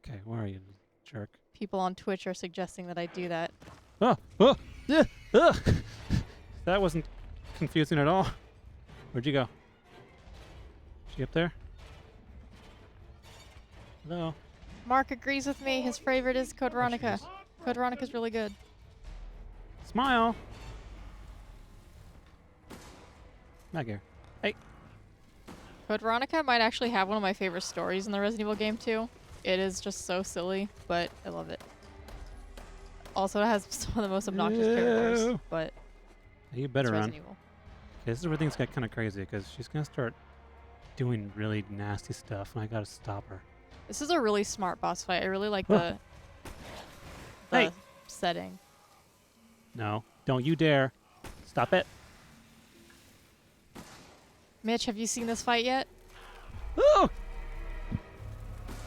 Okay, where are you, jerk? People on Twitch are suggesting that I do that. Oh, yeah, that wasn't confusing at all. Where'd you go? Is she up there? Hello. Mark agrees with me. His favorite is Code Veronica. is. Code Veronica's really good. Smile. Back here. Hey. Code Veronica might actually have one of my favorite stories in the Resident Evil game too. It is just so silly, but I love it. Also, it has some of the most obnoxious characters, No. but You it's better run. Resident Evil. Okay, this is where things got kind of crazy because she's gonna start doing really nasty stuff, and I gotta stop her. This is a really smart boss fight. I really like Oh. the Hey. setting. No, don't you dare! Stop it! Mitch, have you seen this fight yet? Oh!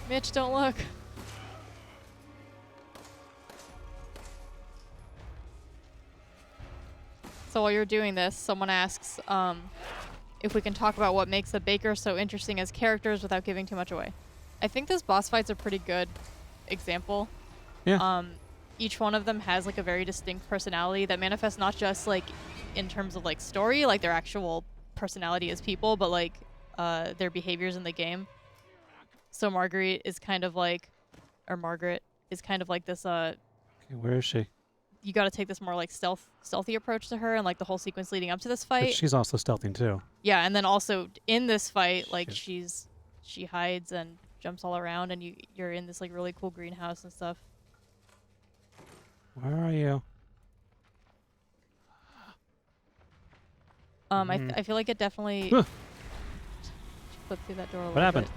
Mitch, don't look. So while you're doing this, someone asks if we can talk about what makes the Bakers so interesting as characters without giving too much away. I think this boss fight's a pretty good example. Yeah. Each one of them has like a very distinct personality that manifests not just like in terms of like story, like their actual personality as people, but like their behaviors in the game. So Margaret is kind of like this Okay, where is she? you got to take this more like stealthy approach to her, and like the whole sequence leading up to this But fight. she's also stealthing too. Yeah, and then also in this fight, like Shit. she hides and jumps all around, and you're in this like really cool greenhouse and stuff. Where are you? I feel like it definitely Huh. flipped through that door a What little happened? bit.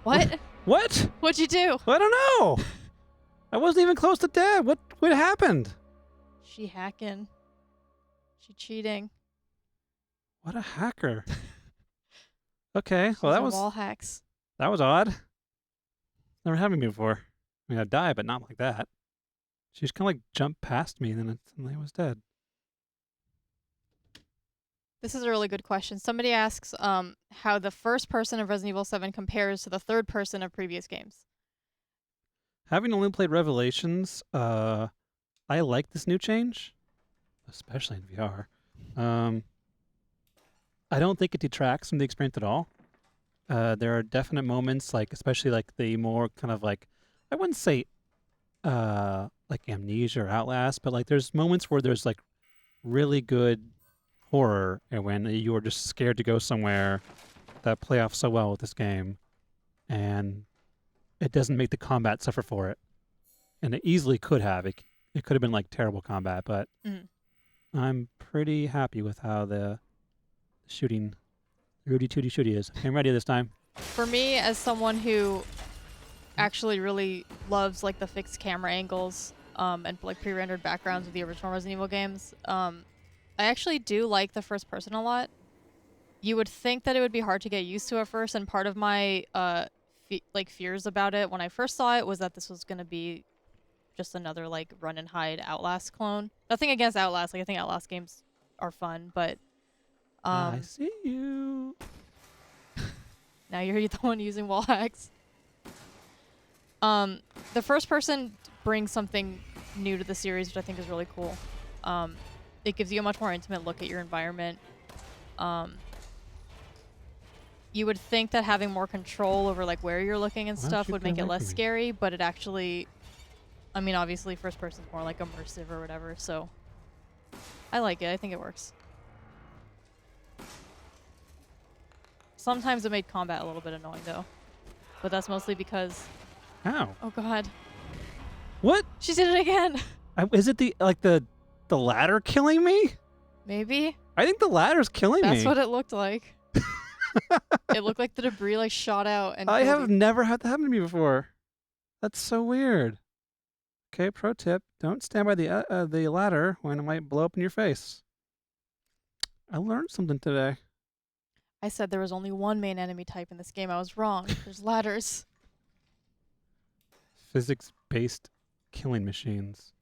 What? What? What'd you do? I don't know. I wasn't even close to dead. What happened? She hacking. She cheating. What a hacker. Okay, She's well that in was wall hacks. odd. Never happened to me before. I mean, I'd die, but not like that. She just kind of like jumped past me, and then suddenly I was dead. This is a really good question. Somebody asks how the first person of Resident Evil 7 compares to the third person of previous games. Having only played Revelations, I like this new change, especially in VR. I don't think it detracts from the experience at all. There are definite moments, like especially like the more kind of like, I wouldn't say like Amnesia or Outlast, but like there's moments where there's like really good horror, and when you are just scared to go somewhere, that play off so well with this game, and it doesn't make the combat suffer for it. And it easily could have. It could have been like terrible combat, but I'm pretty happy with how the shooting, Rudy Tooty Shooty is. I'm ready this time. For me, as someone who actually really loves like the fixed camera angles and like pre-rendered backgrounds of the original Resident Evil games, I actually do like the first person a lot. You would think that it would be hard to get used to at first, and part of my fears about it when I first saw it was that this was going to be just another like run and hide Outlast clone. Nothing against Outlast, like I think Outlast games are fun, but I see you. now you're the one using wall hacks. The first person brings something new to the series, which I think is really cool. It gives you a much more intimate look at your environment. You would think that having more control over like where you're looking and stuff would make it less scary, but it actually, I mean, obviously first person's more like immersive or whatever, so I like it. I think it works. Sometimes it made combat a little bit annoying though, but that's mostly because... How? Oh god. What? She did it again! Is it the ladder killing me? Maybe? I think the ladder's killing me. That's what it looked like. It looked like the debris like shot out and I killed have you. never had that happen to me before. That's so weird. Okay, pro tip: don't stand by the ladder when it might blow up in your face. I learned something today. I said there was only one main enemy type in this game. I was wrong. There's ladders. Physics-based killing machines.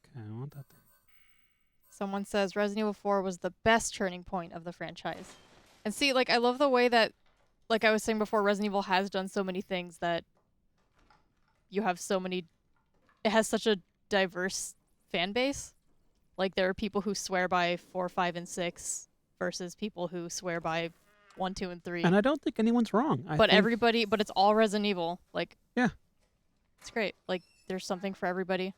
Okay, I want that thing. Someone says Resident Evil 4 was the best turning point of the franchise. And see, like, I love the way that, like I was saying before, Resident Evil has done so many things that you have so many... It has such a diverse fan base. Like, there are people who swear by 4, 5, and 6 versus people who swear by 1, 2, and 3. And I don't think anyone's wrong. But everybody... But it's all Resident Evil. Like... Yeah. It's great. Like, there's something for everybody.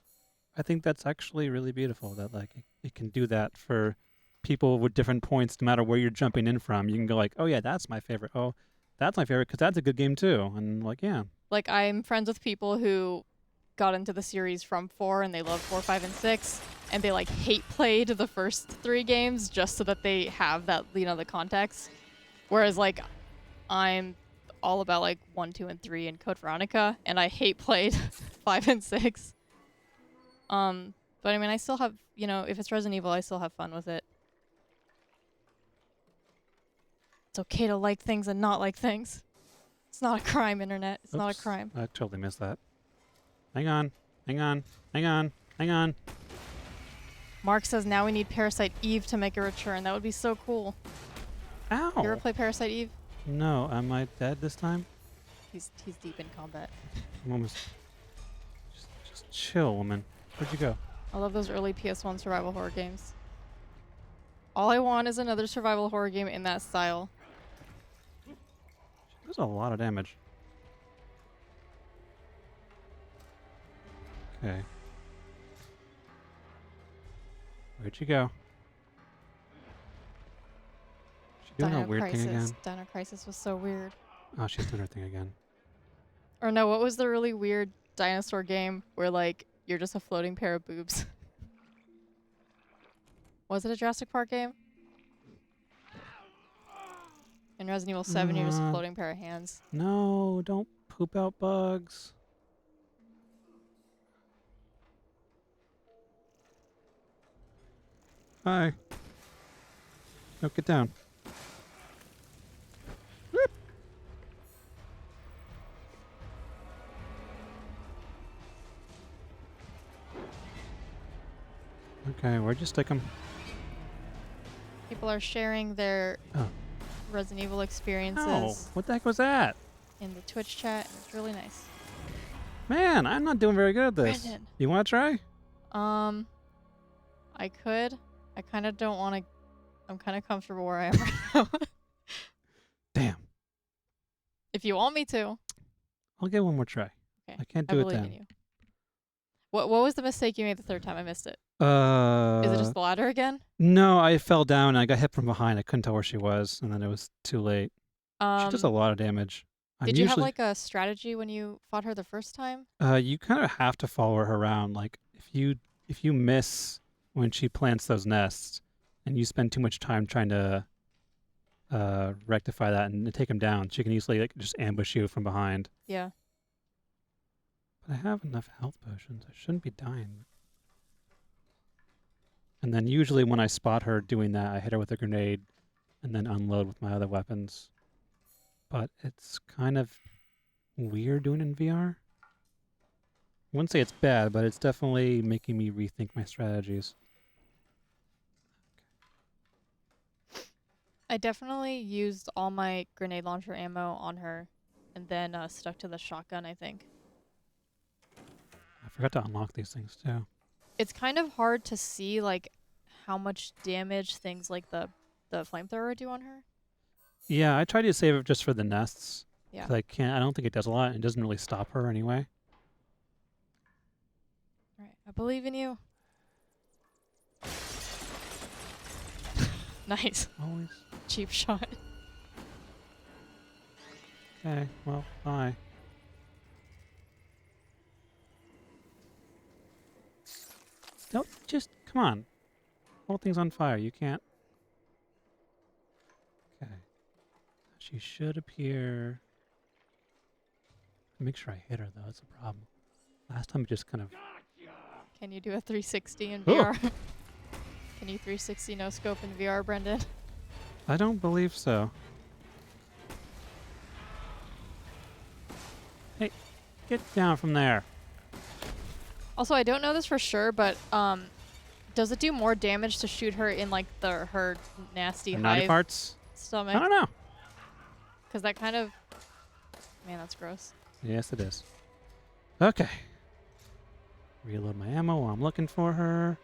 I think that's actually really beautiful that, like, it can do that for people with different points, no matter where you're jumping in from. You can go like, oh yeah, that's my favorite. Oh, that's my favorite because that's a good game too. And like, yeah. Like, I'm friends with people who got into the series from 4 and they love 4, 5, and 6, and they like hate played the first 3 games just so that they have that, you know, the context. Whereas like, I'm all about like 1, 2, and 3 and Code Veronica, and I hate played 5 and 6. But I mean, I still have, you know, if it's Resident Evil, I still have fun with it. It's okay to like things and not like things. It's not a crime, internet. It's not a crime. I totally missed that. Hang on. Hang on. Hang on. Hang on. Mark says now we need Parasite Eve to make a return. That would be so cool. Ow! You ever play Parasite Eve? No, am I dead this time? He's deep in combat. I'm almost... Just chill, woman. Where'd you go? I love those early PS1 survival horror games. All I want is another survival horror game in that style. There's a lot of damage. Okay. Where'd you go? She doing a weird thing again? Dino Crisis was so weird. Oh, she's doing her thing again. Or no, what was the really weird dinosaur game where like you're just a floating pair of boobs? Was it a Jurassic Park game? In Resident Evil 7, you're just a floating pair of hands. No, don't poop out bugs. Hi. No, get down. Whoop. Okay, where'd you stick 'em? People are sharing their Resident Evil experiences What the heck was that? in the Twitch chat, and it's really nice. Man, I'm not doing very good at this. Brandon. You want to try? I could. I kind of don't want to. I'm kind of comfortable where I am right now. Damn. If you want me to. I'll get one more try. Okay. I can't I do it believe then. in you. What was the mistake you made the third time? I missed it. Is it just the ladder again? No, I fell down and I got hit from behind. I couldn't tell where she was, and then it was too late. She does a lot of damage. Did you have like a strategy when you fought her the first time? You kind of have to follow her around. Like if you miss when she plants those nests, and you spend too much time trying to rectify that and take them down, she can easily like just ambush you from behind. Yeah. But I have enough health potions. I shouldn't be dying. And then usually when I spot her doing that, I hit her with a grenade and then unload with my other weapons. But it's kind of weird doing it in VR. I wouldn't say it's bad, but it's definitely making me rethink my strategies. I definitely used all my grenade launcher ammo on her and then stuck to the shotgun, I think. I forgot to unlock these things too. It's kind of hard to see like how much damage things like the flamethrower do on her. Yeah, I tried to save it just for the nests. Yeah. I don't think it does a lot. It doesn't really stop her anyway. All right, I believe in you. Nice. Always. Cheap shot. Okay, well, bye. Don't just come on. Whole thing's on fire. You can't. Okay. She should appear. Make sure I hit her though. That's a problem. Last time it just kind of. Can you do a 360 in Oh. VR? Can you 360 no scope in VR, Brendan? I don't believe so. Hey, get down from there. Also, I don't know this for sure, but does it do more damage to shoot her in like her nasty Her naughty hive parts? stomach? I don't know. Because that kind of, man, that's gross. Yes, it is. Okay. Reload my ammo while I'm looking for her.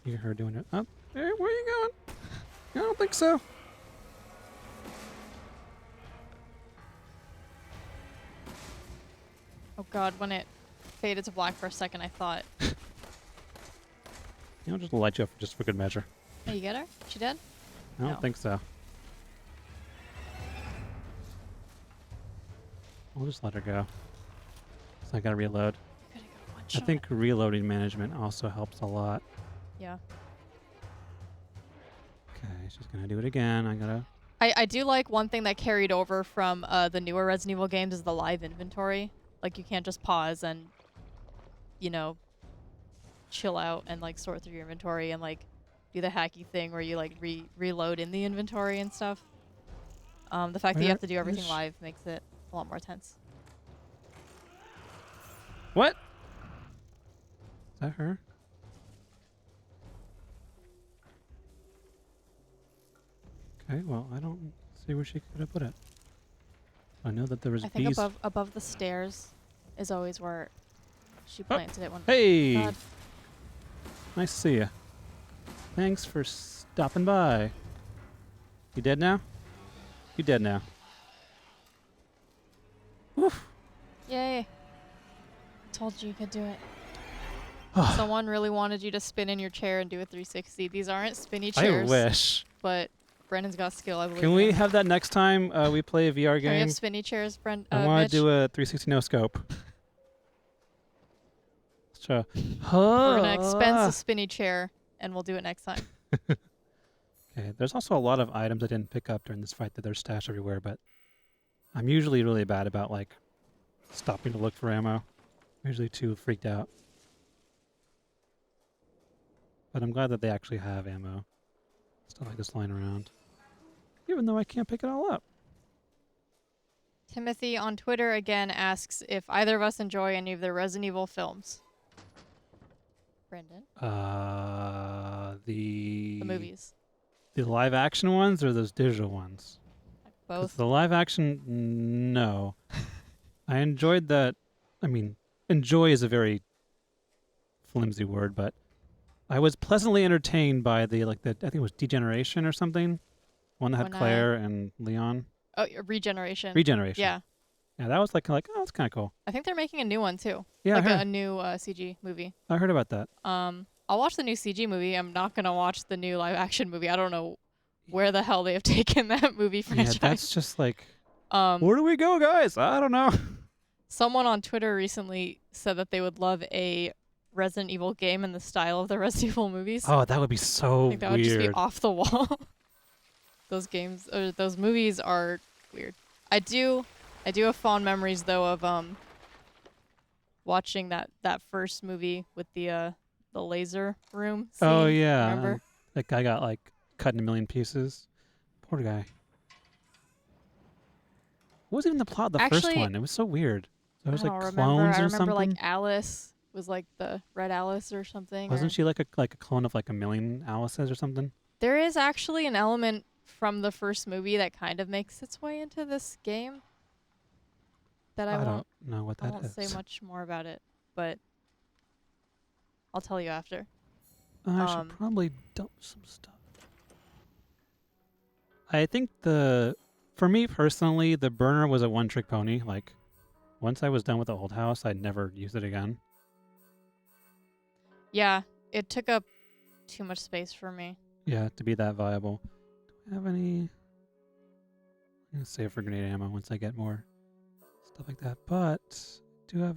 Hear her doing it. Up there. Where are you going? I don't think so. Oh god, when it faded to black for a second, I thought, I'll just light you up just for good measure. hey, you get her? She dead? I don't No. think so. We'll just let her go. So I gotta reload. You gotta go one I shot. think reloading management also helps a lot. Yeah. Okay, she's gonna do it again. I gotta. I do like one thing that carried over from the newer Resident Evil games is the live inventory. Like, you can't just pause and, you know, chill out and, like, sort through your inventory and, like, do the hacky thing where you, like, reload in the inventory and stuff. The fact that you have to do everything live makes it a lot more tense. What? Is that her? Okay, well, I don't see where she could have put it. I know that there was I think bees. above the stairs is always where she Oh. planted it. When Hey! God. Nice to see you. Thanks for stopping by. You dead now? You dead now. Woof. Yay! Told you could do it. Someone really wanted you to spin in your chair and do a 360. These aren't spinny chairs. I wish. But Brendan's got skill, I believe. Can we have that next time we play a VR Can we have game? spinny chairs, I want Mitch? to do a 360 no scope. So, We're gonna expense a spinny chair, and we'll do it next time. Okay, there's also a lot of items I didn't pick up during this fight that they're stashed everywhere, but I'm usually really bad about, like, stopping to look for ammo. I'm usually too freaked out. But I'm glad that they actually have ammo. Stuff like this lying around. Even though I can't pick it all up. Timothy on Twitter again asks if either of us enjoy any of the Resident Evil films. Brendan? The movies. The live action ones or those digital ones? 'Cause Both. the live action, no. I enjoyed that. I mean, enjoy is a very flimsy word, but I was pleasantly entertained by the I think it was Degeneration or something. One that had Claire and Leon. Oh, Regeneration. Regeneration. Yeah. Yeah, that was like oh, that's kind of cool. I think they're making a new one too. Yeah, like I heard. a new CG movie. I heard about that. I'll watch the new CG movie. I'm not gonna watch the new live action movie. I don't know where the hell they have taken that movie franchise. Yeah, that's just like, where do we go, guys? I don't know. Someone on Twitter recently said that they would love a Resident Evil game in the style of the Resident Evil movies. Oh, that would be so I think that weird. would just be off the wall. Those games or those movies are weird. I do have fond memories though of watching that first movie with the laser room scene. Oh yeah, Remember? that guy got like cut in a million pieces. Poor guy. What was even the plot of the first Actually, one? It was so weird. There was I like don't clones remember. or I remember something. like Alice was like the Red Alice or something. Wasn't she like a clone of like a million Alices or something? There is actually an element from the first movie that kind of makes its way into this game. That I don't know what that won't is. say much more about it, but I'll tell you after. I should probably dump some stuff. I think for me personally, the burner was a one-trick pony. Like, once I was done with the old house, I'd never use it again. Yeah, it took up too much space for me. Yeah, to be that viable. Do I have any? I'm gonna save for grenade ammo once I get more stuff like that. But I do have.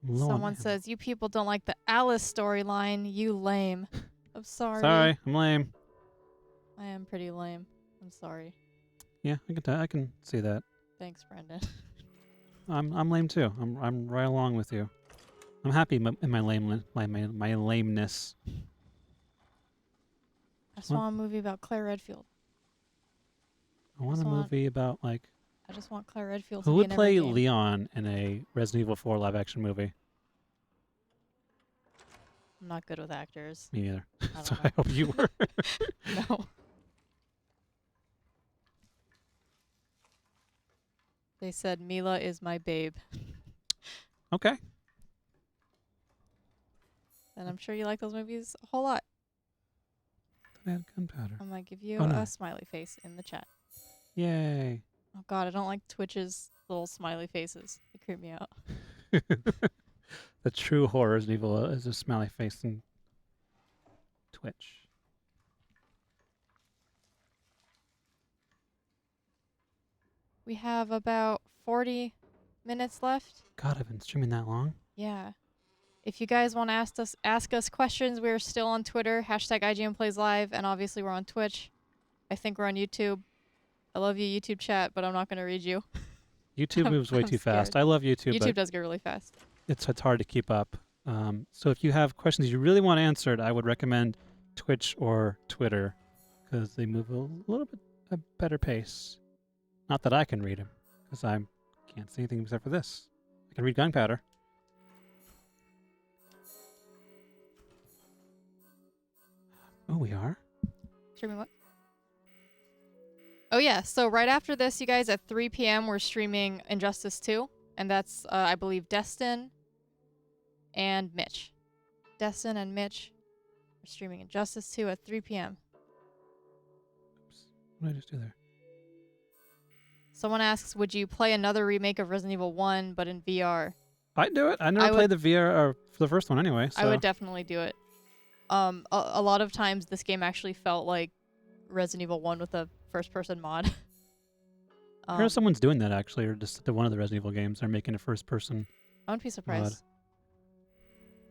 I'm low on Someone ammo. says, you people don't like the Alice storyline, you lame. I'm sorry. Sorry, I'm lame. I am pretty lame. I'm sorry. Yeah, I can see that. Thanks, Brendan. I'm lame too. I'm right along with you. I'm happy in my lameness. I just want a movie about Claire Redfield. I want a movie about like I just want Claire Redfield to who be would in every play game. Leon in a Resident Evil 4 live action movie. I'm not good with actors. Me neither. I So don't I hope you were. know. No. They said Mila is my babe. Okay. And I'm sure you like those movies a whole lot. Add gunpowder. I'm gonna give you Oh, no. a smiley face in the chat. Yay. Oh god, I don't like Twitch's little smiley faces. They creep me out. The true horror is evil is a smiley face in Twitch. We have about 40 minutes left. God, I've been streaming that long. Yeah. If you guys want to ask us questions, we're still on Twitter, hashtag IGN Plays Live, and obviously we're on Twitch. I think we're on YouTube. I love you, YouTube chat, but I'm not going to read you. YouTube moves way I'm too fast. scared. I love YouTube, YouTube but does get really fast. it's hard to keep up. So if you have questions you really want answered, I would recommend Twitch or Twitter because they move a little bit a better pace. Not that I can read them because I can't see anything except for this. I can read gunpowder. Oh, we are? Streaming what? Oh, yeah. So right after this, you guys, at 3 p.m., we're streaming Injustice 2. And that's, I believe, Destin and Mitch. Destin and Mitch are streaming Injustice 2 at 3 p.m. Oops. What did I just do there? Someone asks, would you play another remake of Resident Evil 1, but in VR? I'd do it. I never played the VR for the first one anyway. So. I would definitely do it. A lot of times this game actually felt like Resident Evil 1 with a first-person mod. I heard someone's doing that actually, or just one of the Resident Evil games. They're making a first-person. I wouldn't be surprised.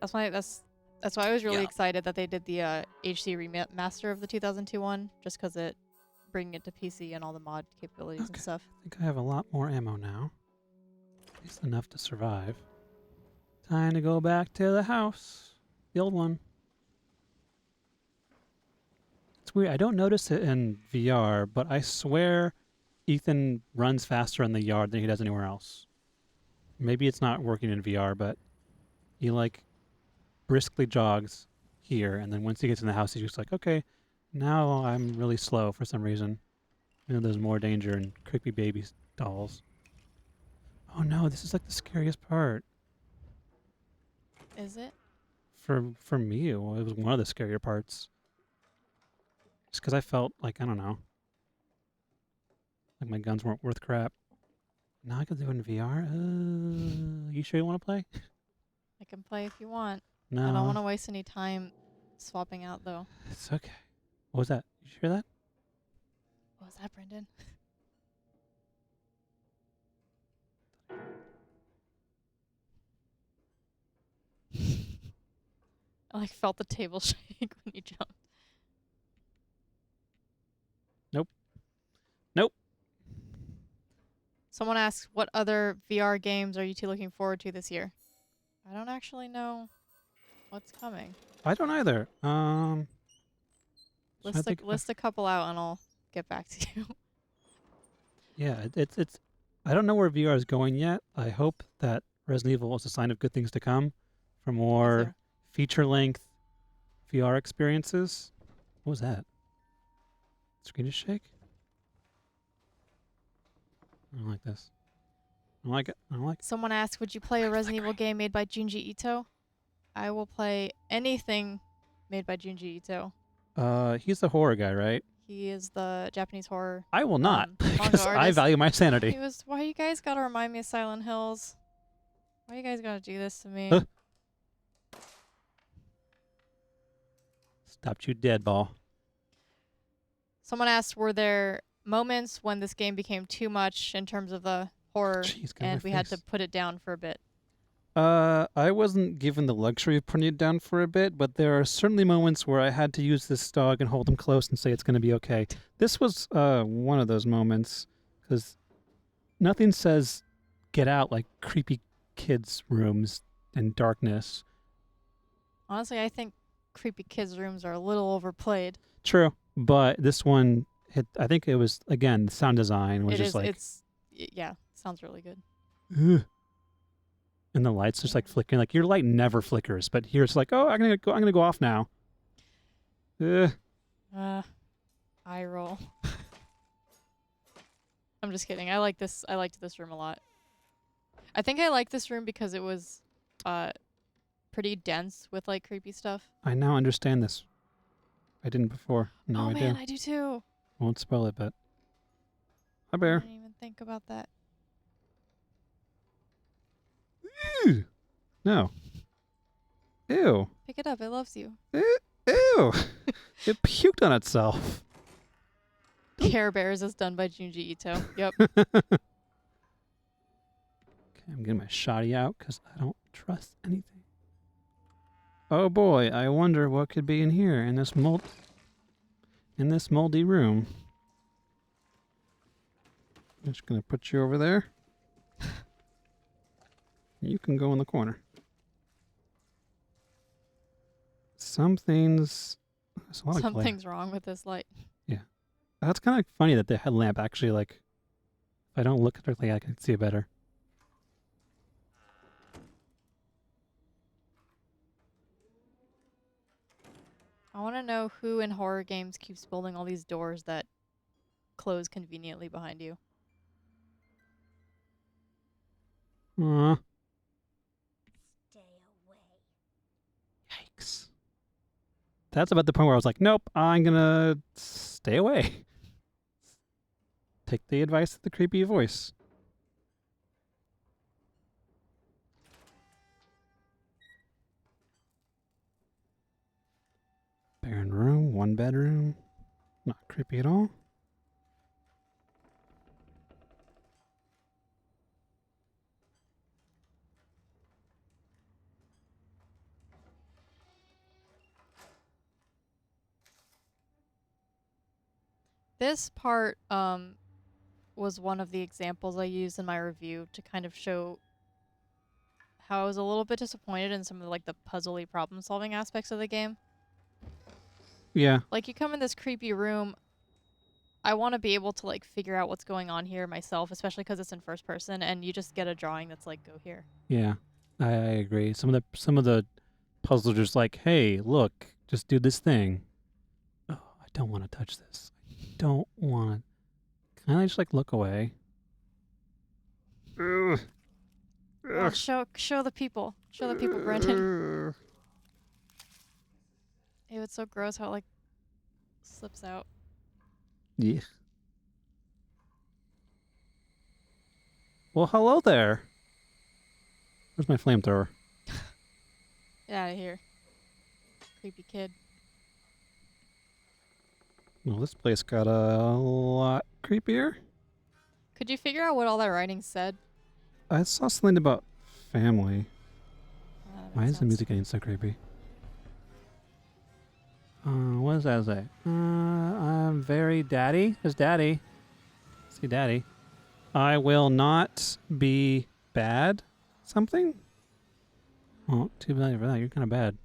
Mod. That's why I was really excited that they did the HD remaster of the 2002 one, just because it bringing it to PC and all the mod capabilities and stuff. I think I have a lot more ammo now. At least enough to survive. Time to go back to the house. The old one. It's weird. I don't notice it in VR, but I swear Ethan runs faster in the yard than he does anywhere else. Maybe it's not working in VR, but he like briskly jogs here, and then once he gets in the house, he's just like, okay, now I'm really slow for some reason. You know, there's more danger in creepy baby dolls. Oh no, this is like the scariest part. Is it? For me, it was one of the scarier parts. Just because I felt like, I don't know, like my guns weren't worth crap. Now I can do it in VR? You sure you want to play? I can play if you want. No. I don't want to waste any time swapping out, though. It's okay. What was that? You hear that? What was that, Brendan? I like felt the table shake when you jumped. Nope. Someone asks, what other VR games are you two looking forward to this year? I don't actually know what's coming. I don't either. List a couple out and I'll get back to you. Yeah, it's. I don't know where VR is going yet. I hope that Resident Evil is a sign of good things to come, for more feature-length VR experiences. What was that? Screen to shake? I don't like this. I don't like it. I don't like it. Someone asked, would you play a Resident Evil game made by Junji Ito? I will play anything made by Junji Ito. He's the horror guy, right? He is the Japanese horror. I will not, because manga I artist. value my sanity. He was, why you guys gotta remind me of Silent Hills? Why you guys gotta do this to me? Huh. Stopped you dead, ball. Someone asked, were there moments when this game became too much in terms of the horror and we had to put it down for a bit? I wasn't given the luxury of putting it down for a bit, but there are certainly moments where I had to use this dog and hold him close and say it's going to be okay. This was one of those moments, because nothing says get out like creepy kids' rooms in darkness. Honestly, I think creepy kids' rooms are a little overplayed. True, but this one, I think it was, again, the sound design was yeah, sounds really good. Ugh. And the lights just like flickering. Like your light never flickers, but here it's like, oh, I'm gonna go off now. Ugh. Eye roll. I'm just kidding. I liked this room a lot. I think I liked this room because it was pretty dense with like creepy stuff. I now understand this. I didn't before. Now oh I man, do. I do too. Won't spoil it, but hi, I bear. didn't even think about that. Ew. No. Ew. Pick it up. It loves you. Ew. It puked on itself. Care Bears is done by Junji Ito. Yep. Okay, I'm getting my shoddy out because I don't trust anything. Oh boy, I wonder what could be in here in this moldy room. I'm just gonna put you over there. You can go in the corner. Something's wrong with this light. Yeah, that's kind of funny that the headlamp actually, like, if I don't look directly, I can see it better. I want to know who in horror games keeps building all these doors that close conveniently behind you. Aw. Stay away. Yikes. That's about the point where I was like, nope, I'm gonna stay away. Take the advice of the creepy voice. Barren room, 1 bedroom. Not creepy at all. This part was one of the examples I used in my review to kind of show how I was a little bit disappointed in some of like the puzzly problem solving aspects of the game. Yeah. Like you come in this creepy room, I want to be able to like figure out what's going on here myself, especially because it's in first person, and you just get a drawing that's like, go here. Yeah. I agree. Some of the puzzles are just like, hey, look, just do this thing. Oh, I don't want to touch this. I don't want to. Can I just like look away? Ugh. Oh, show the people. Show the people, Brandon. Ew, it's so gross how it like slips out. Yeah. Well, hello there. Where's my flamethrower? Get out of here. Creepy kid. Well, this place got a lot creepier. Could you figure out what all that writing said? I saw something about family. That Why makes is the sense. music getting so creepy? What does that say? I'm very daddy. There's daddy. See daddy. I will not be bad. Something? Oh, too bad for that. You're kind of bad.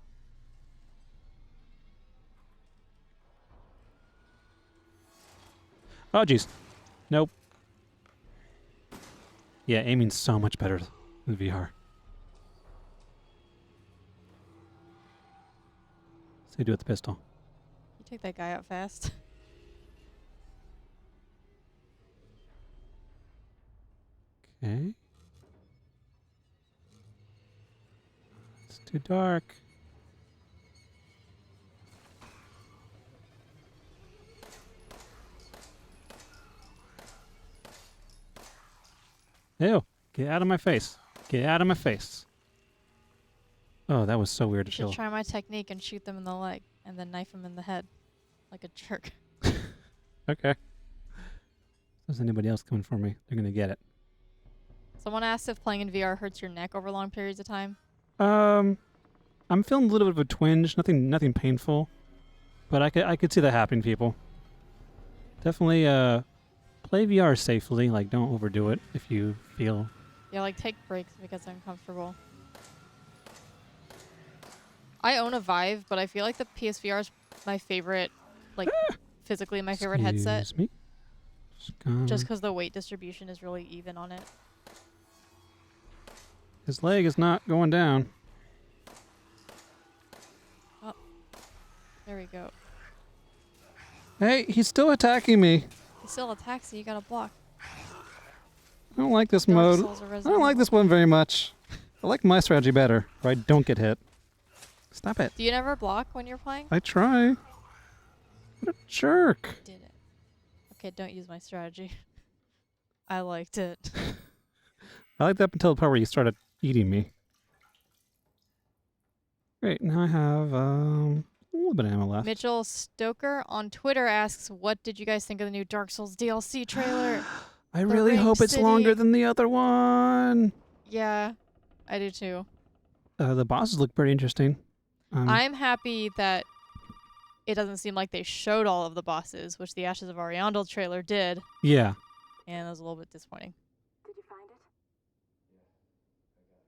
Oh, jeez. Nope. Yeah, aiming's so much better than VR. So you do with the pistol. You take that guy out fast. Okay. It's too dark. Ew. Get out of my face. Get out of my face. Oh, that was so weird You to should kill. try my technique and shoot them in the leg, and then knife them in the head, like a jerk. Okay. If there's anybody else coming for me, they're going to get it. Someone asked if playing in VR hurts your neck over long periods of time. I'm feeling a little bit of a twinge. Nothing painful. But I could see that happening to people. Definitely, play VR safely. Like, don't overdo it if you feel... Yeah, like take breaks if it gets uncomfortable. I own a Vive, but I feel like the PSVR is my favorite, like physically my favorite headset. Excuse me. Just because the weight distribution is really even on it. His leg is not going down. There we go. Hey, he's still attacking me. He still attacks you, you gotta block. I don't like this Dark mode. Souls or I Resident don't like Evil. this one very much. I like my strategy better, where I don't get hit. Stop it. Do you never block when you're playing? I try. What a jerk. Did it. Okay, don't use my strategy. I liked it. I liked that up until the part where you started eating me. Great, now I have a little bit of ammo left. Mitchell Stoker on Twitter asks, what did you guys think of the new Dark Souls DLC trailer? I really Ring hope it's City. longer than the other one. Yeah, I do too. The bosses look pretty interesting. I'm happy that it doesn't seem like they showed all of the bosses, which the Ashes of Ariandel trailer did, Yeah. and it was a little bit disappointing. Did you find it?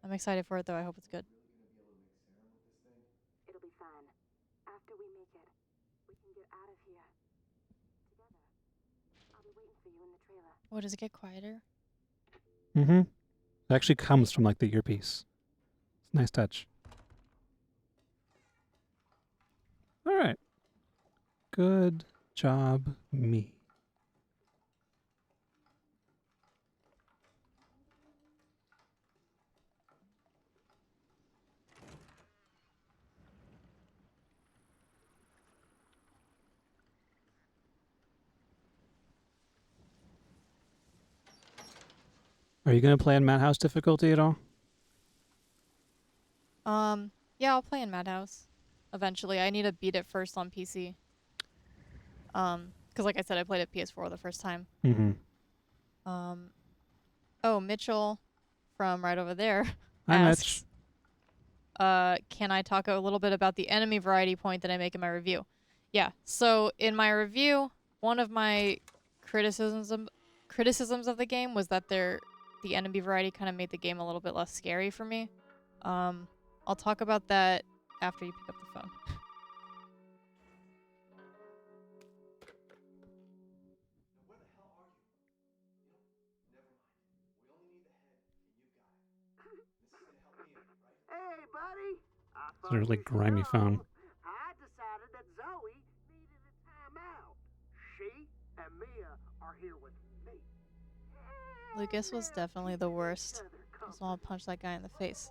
I'm excited for it, though. I hope it's good. It'll be fine. After we make it, we can get out of here. Together. I'll be waiting for you in the trailer. Oh, does it get quieter? Mm-hmm. It actually comes from like the earpiece. It's a nice touch. All right. Good job, me. Are you going to play on Madhouse difficulty at all? Yeah, I'll play in Madhouse eventually. I need to beat it first on PC. Because like I said, I played it PS4 the first time. Mm-hmm. Oh, Mitchell from right over there Hi, asks, Mitch. can I talk a little bit about the enemy variety point that I make in my review? Yeah, so in my review, one of my criticisms of the game was that the enemy variety kind of made the game a little bit less scary for me. I'll talk about that after you pick up the phone. Hey, buddy. I It's a really grimy phone. I decided that Zoe needed a timeout. She and Mia are here with me. Lucas was definitely the worst. I just want to punch that guy in the face.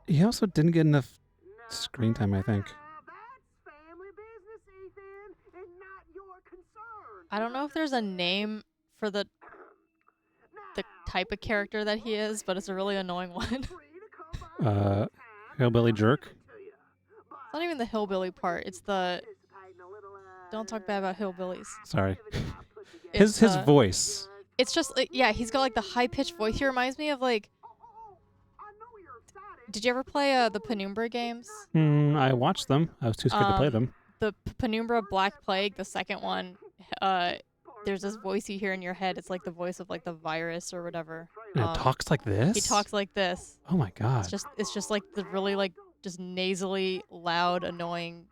He also didn't get enough screen time, I think. That's family business, Ethan, and not your concern. I don't know if there's a name for the type of character that he is, but it's a really annoying one. Hillbilly jerk. It's not even the hillbilly part. It's the... Don't talk bad about hillbillies. Sorry. It's, His voice. It's just, yeah, he's got like the high-pitched voice. He reminds me of like... Did you ever play the Penumbra games? I watched them. I was too scared to play them. The Penumbra Black Plague, the second one, there's this voice you hear in your head. It's like the voice of like the virus or whatever. And it talks like this? He talks like this. Oh my god. It's just like the really like just nasally, loud, annoying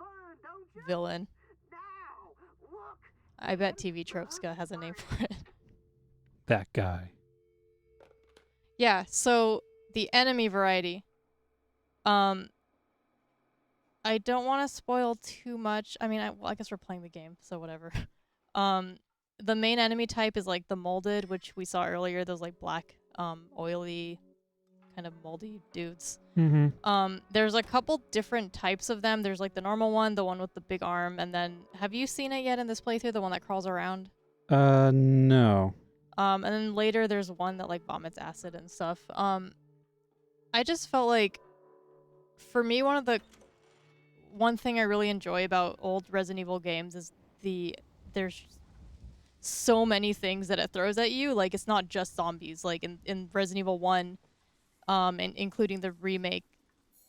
villain. I bet TV Tropeska has a name for it. That guy. Yeah, so the enemy variety. I don't want to spoil too much. I mean, I guess we're playing the game, so whatever. The main enemy type is like the molded, which we saw earlier. Those like black, oily, kind of moldy dudes. Mm-hmm. There's a couple different types of them. There's like the normal one, the one with the big arm, and then have you seen it yet in this playthrough? The one that crawls around? No. And then later there's one that like vomits acid and stuff. I just felt like, for me, one thing I really enjoy about old Resident Evil games is there's so many things that it throws at you. Like, it's not just zombies. Like in Resident Evil 1, and including the remake,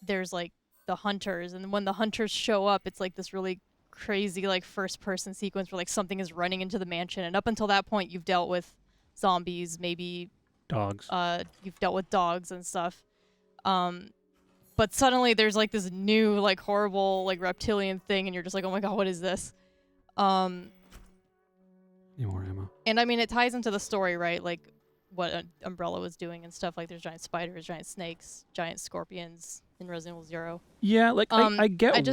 there's like the hunters, and when the hunters show up, it's like this really crazy like first person sequence where like something is running into the mansion, and up until that point you've dealt with zombies, maybe Dogs. you've dealt with dogs and stuff. But suddenly there's like this new like horrible like reptilian thing, and you're just like, oh my god, what is this? Need more ammo. And I mean, it ties into the story, right? Like what Umbrella was doing and stuff. Like there's giant spiders, giant snakes, giant scorpions in Resident Evil 0. Yeah, like I get.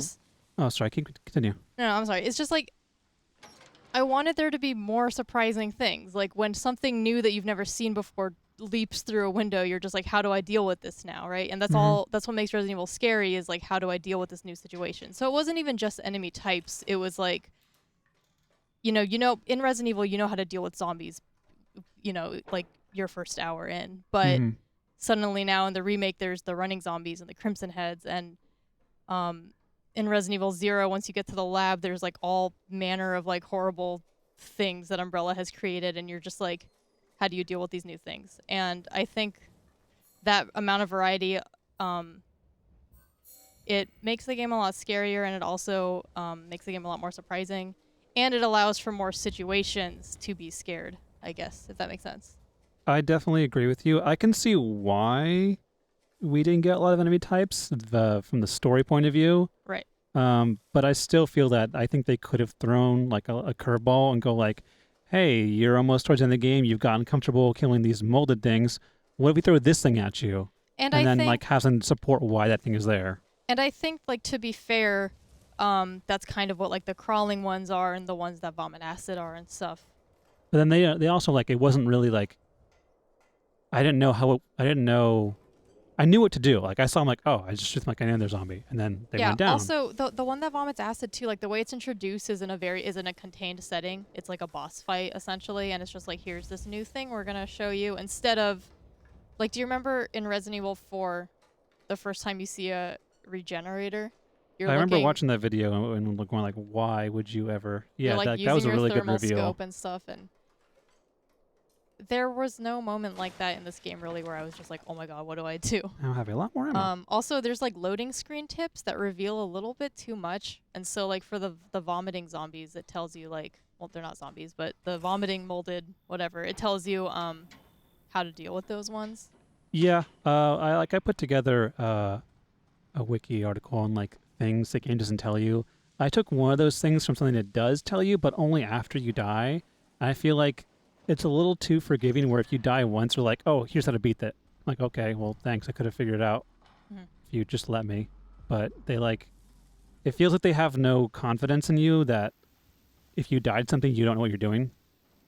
Oh, sorry. Continue. No, I'm sorry. It's just like I wanted there to be more surprising things. Like when something new that you've never seen before leaps through a window, you're just like, how do I deal with this now, right? And that's all. That's what makes Resident Evil scary, is like, how do I deal with this new situation? So it wasn't even just enemy types. It was like, you know, in Resident Evil, you know how to deal with zombies, you know, like your first hour in. But suddenly now in the remake, there's the running zombies and the Crimson Heads, and in Resident Evil 0, once you get to the lab, there's like all manner of like horrible things that Umbrella has created, and you're just like, how do you deal with these new things? And I think that amount of variety, it makes the game a lot scarier, and it also makes the game a lot more surprising, and it allows for more situations to be scared, I guess, if that makes sense. I definitely agree with you. I can see why we didn't get a lot of enemy types from the story point of view. Right. But I still feel that I think they could have thrown like a curveball and go like, hey, you're almost towards the end of the game. You've gotten comfortable killing these molded things. What if we throw this thing at you? And then like have some support why that thing is there. And I think, like, to be fair, that's kind of what like the crawling ones are and the ones that vomit acid are and stuff. But then they also like it wasn't really like I didn't know how I didn't know I knew what to do. Like I saw them like I just shoot them like I know they're zombie, and then they went down. Also the one that vomits acid too, like the way it's introduced is in a contained setting. It's like a boss fight essentially, and it's just like here's this new thing we're gonna show you instead of like do you remember in Resident Evil 4 the first time you see a regenerator? I remember watching that video and going like, why would you ever? Yeah, like that was a really good thermal reveal. scope and stuff, and there was no moment like that in this game really where I was just like, oh my god, what do I do? I'll have a lot more ammo. Also, there's like loading screen tips that reveal a little bit too much, and so like for the vomiting zombies, it tells you like, well, they're not zombies, but the vomiting molded whatever, it tells you how to deal with those ones. Yeah, I put together a wiki article on like things the game doesn't tell you. I took one of those things from something that does tell you, but only after you die. I feel like it's a little too forgiving where if you die once, they're like, oh, here's how to beat that. Like, okay, well, thanks. I could have figured it out if you just let me. But they like, it feels like they have no confidence in you that if you died something, you don't know what you're doing.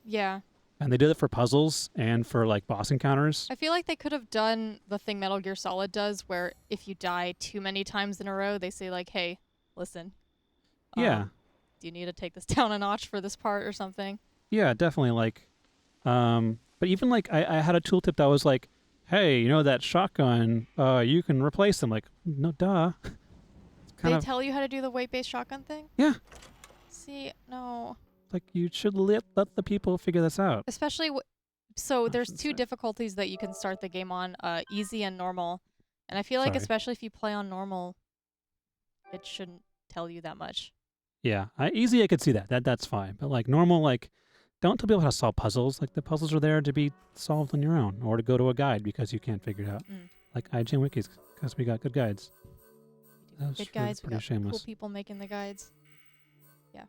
Yeah. And they do that for puzzles and for like boss encounters. I feel like they could have done the thing Metal Gear Solid does where if you die too many times in a row, they say like, hey, listen. Yeah. Do you need to take this down a notch for this part or something? Yeah, definitely. Like, but even like I had a tooltip that was like, hey, you know that shotgun, you can replace them. Like, no, duh. They tell you how to do the weight-based shotgun thing? Yeah. See, no. Like, you should let the people figure this out. Especially, so there's two difficulties that you can start the game on, easy and normal. And I feel like especially if you play on normal, it shouldn't tell you that much. Yeah, easy I could see that. That's fine. But like normal, like, don't tell people how to solve puzzles. Like, the puzzles are there to be solved on your own or to go to a guide because you can't figure it out. Like IGN Wikis, because we got good guides. Good guides, we got shameless. cool people making the guides. Yeah.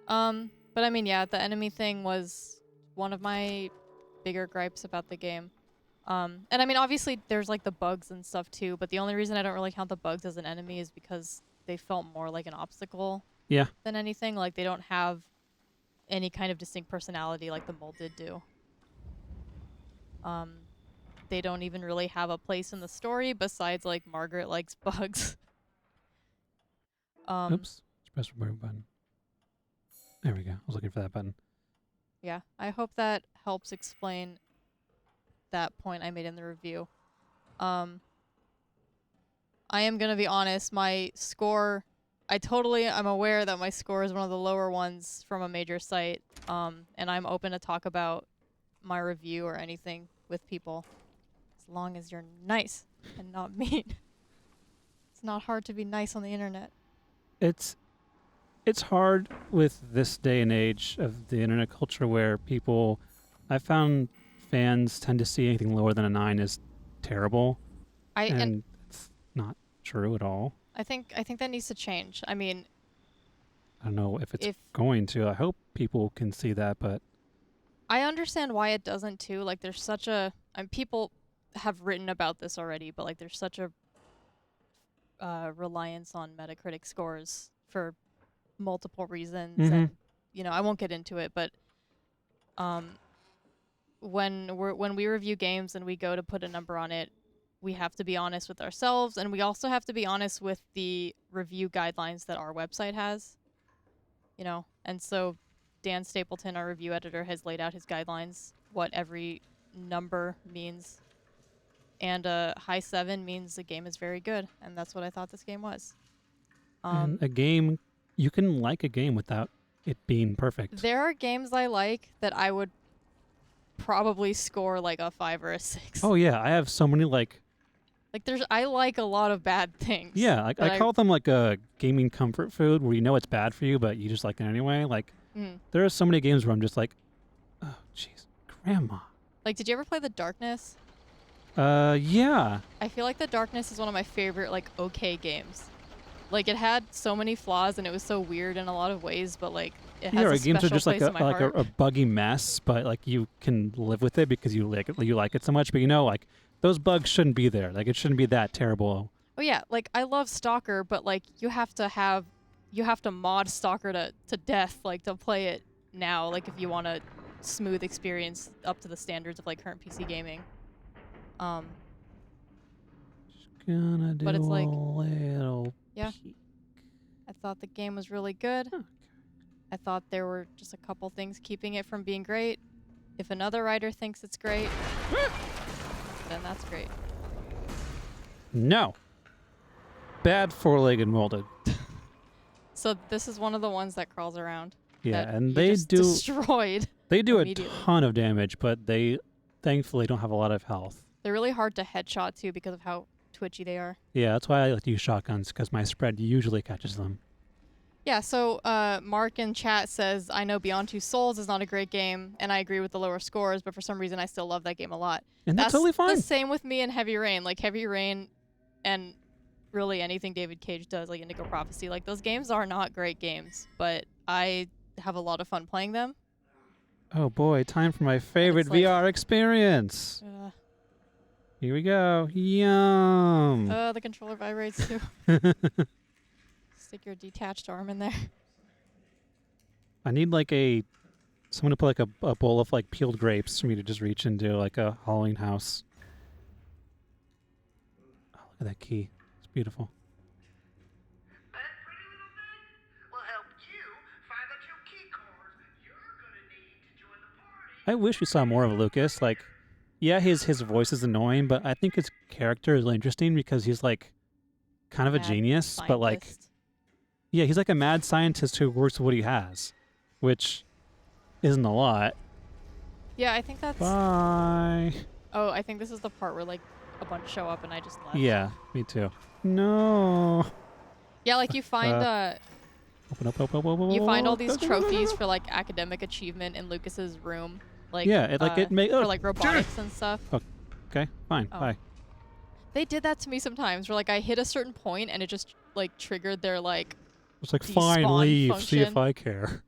But I mean, yeah, the enemy thing was one of my bigger gripes about the game. And I mean, obviously there's like the bugs and stuff too, but the only reason I don't really count the bugs as an enemy is because they felt more like an obstacle than anything. Like, they don't have any kind of distinct personality like the molded do. They don't even really have a place in the story besides like Margaret likes bugs. Oops. Press the button. There we go. I was looking for that button. Yeah, I hope that helps explain that point I made in the review. I am going to be honest, my score, I'm aware that my score is one of the lower ones from a major site, and I'm open to talk about my review or anything with people, as long as you're nice and not mean. It's not hard to be nice on the internet. It's hard with this day and age of the internet culture where I found fans tend to see anything lower than a 9 as terrible. And it's not true at all. I think that needs to change. I mean, I don't know if it's going to. I hope people can see that, but I understand why it doesn't too. Like, there's such a people have written about this already, but like there's such a reliance on Metacritic scores for multiple reasons, and I won't get into it, but when we review games and we go to put a number on it, we have to be honest with ourselves, and we also have to be honest with the review guidelines that our website has. And so Dan Stapleton, our review editor, has laid out his guidelines, what every number means. And a high 7 means the game is very good, and that's what I thought this game was. And a game, you can like a game without it being perfect. There are games I like that I would probably score like a 5 or a 6. Oh yeah, I have so many like I like a lot of bad things. Yeah, like I call them like a gaming comfort food where you know it's bad for you, but you just like it anyway. Like there are so many games where I'm just like, oh jeez, grandma. Like, did you ever play The Darkness? Yeah. I feel like The Darkness is one of my favorite like okay games. Like, it had so many flaws and it was so weird in a lot of ways, but like it has a games special are just like place in my heart. a buggy mess, but like you can live with it because you like it so much. But like those bugs shouldn't be there. Like, it shouldn't be that terrible. Oh yeah, like I love Stalker, but like you have you have to mod Stalker to death, like, to play it now, like, if you want a smooth experience up to the standards of, like, current PC gaming. Gonna do But it's like, a little yeah. peek. I thought the game was really good. Okay. I thought there were just a couple things keeping it from being great. If another writer thinks it's great, then that's great. No. Bad four-legged molded. So this is one of the ones that crawls around. Yeah, that and you they just do destroyed. they do a immediately. ton of damage, but they thankfully don't have a lot of health. They're really hard to headshot too because of how twitchy they are. Yeah, that's why I like to use shotguns, because my spread usually catches them. Yeah, so Mark in chat says, I know Beyond Two Souls is not a great game, and I agree with the lower scores, but for some reason I still love that game a lot. And that's totally fine. The same with me and Heavy Rain. Like, Heavy Rain and really anything David Cage does, like Indigo Prophecy, like, those games are not great games, but I have a lot of fun playing them. Oh boy, time for my favorite like- VR experience. Here we go. Yum. The controller vibrates too. Stick your detached arm in there. I need like someone to put like a bowl of like peeled grapes for me to just reach into, like a Halloween house. Oh, look at that key. It's beautiful. That pretty little thing will help you find the 2 key cards you're gonna need to join the party. I wish we saw more of Lucas. Like, yeah, his voice is annoying, but I think his character is really interesting because he's like kind of a Mad genius, but like, scientist. yeah, he's like a mad scientist who works with what he has, which isn't a lot. Yeah, I think that's... Bye. Oh, I think this is the part where, like, a bunch show up and I just left. Yeah, me too. No. Yeah, like, you find, Open. you find all these trophies for, like, academic achievement in Lucas's room. Like, Yeah, it may for, like, robotics and stuff. Okay, fine. Oh. Bye. They did that to me sometimes, where, like, I hit a certain point and it just, like, triggered their, like... It's like, fine, despawn leave. See if function. I care.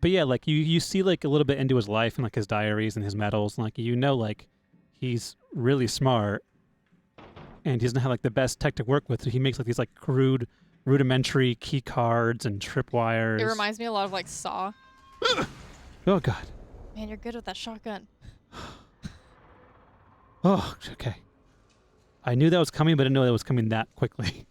But yeah, like you see like a little bit into his life and like his diaries and his medals, and like like he's really smart, and he doesn't have like the best tech to work with. So he makes like these like crude, rudimentary key cards and tripwires. It reminds me a lot of, like, Saw. Oh god. Man, you're good with that shotgun. Oh, okay. I knew that was coming, but I didn't know that was coming that quickly.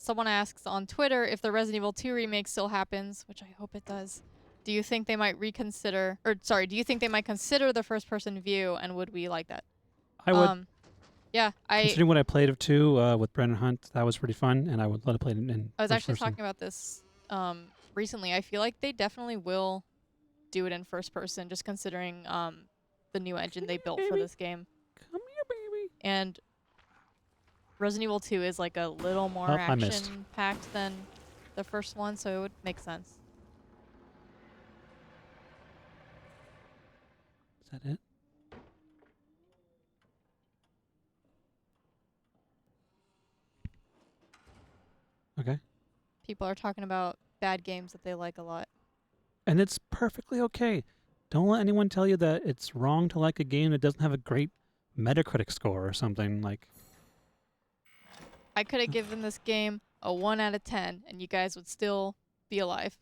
Someone asks on Twitter if the Resident Evil 2 remake still happens, which I hope it does. Do you think they might consider the first-person view, and would we like that? I would. Yeah, Considering what I played of 2 with Brendan Hunt, that was pretty fun, and I would let it play it in I was first actually person. talking about this recently. I feel like they definitely will do it in first person, just considering the new engine they built for this game. Come here, baby. And Resident Evil 2 is like a little more Oh, I missed. action-packed than the first one, so it would make sense. Is that it? Okay. People are talking about bad games that they like a lot. And it's perfectly okay. Don't let anyone tell you that it's wrong to like a game that doesn't have a great Metacritic score or something. Like, I could have given this game a 1 out of 10, and you guys would still be alive.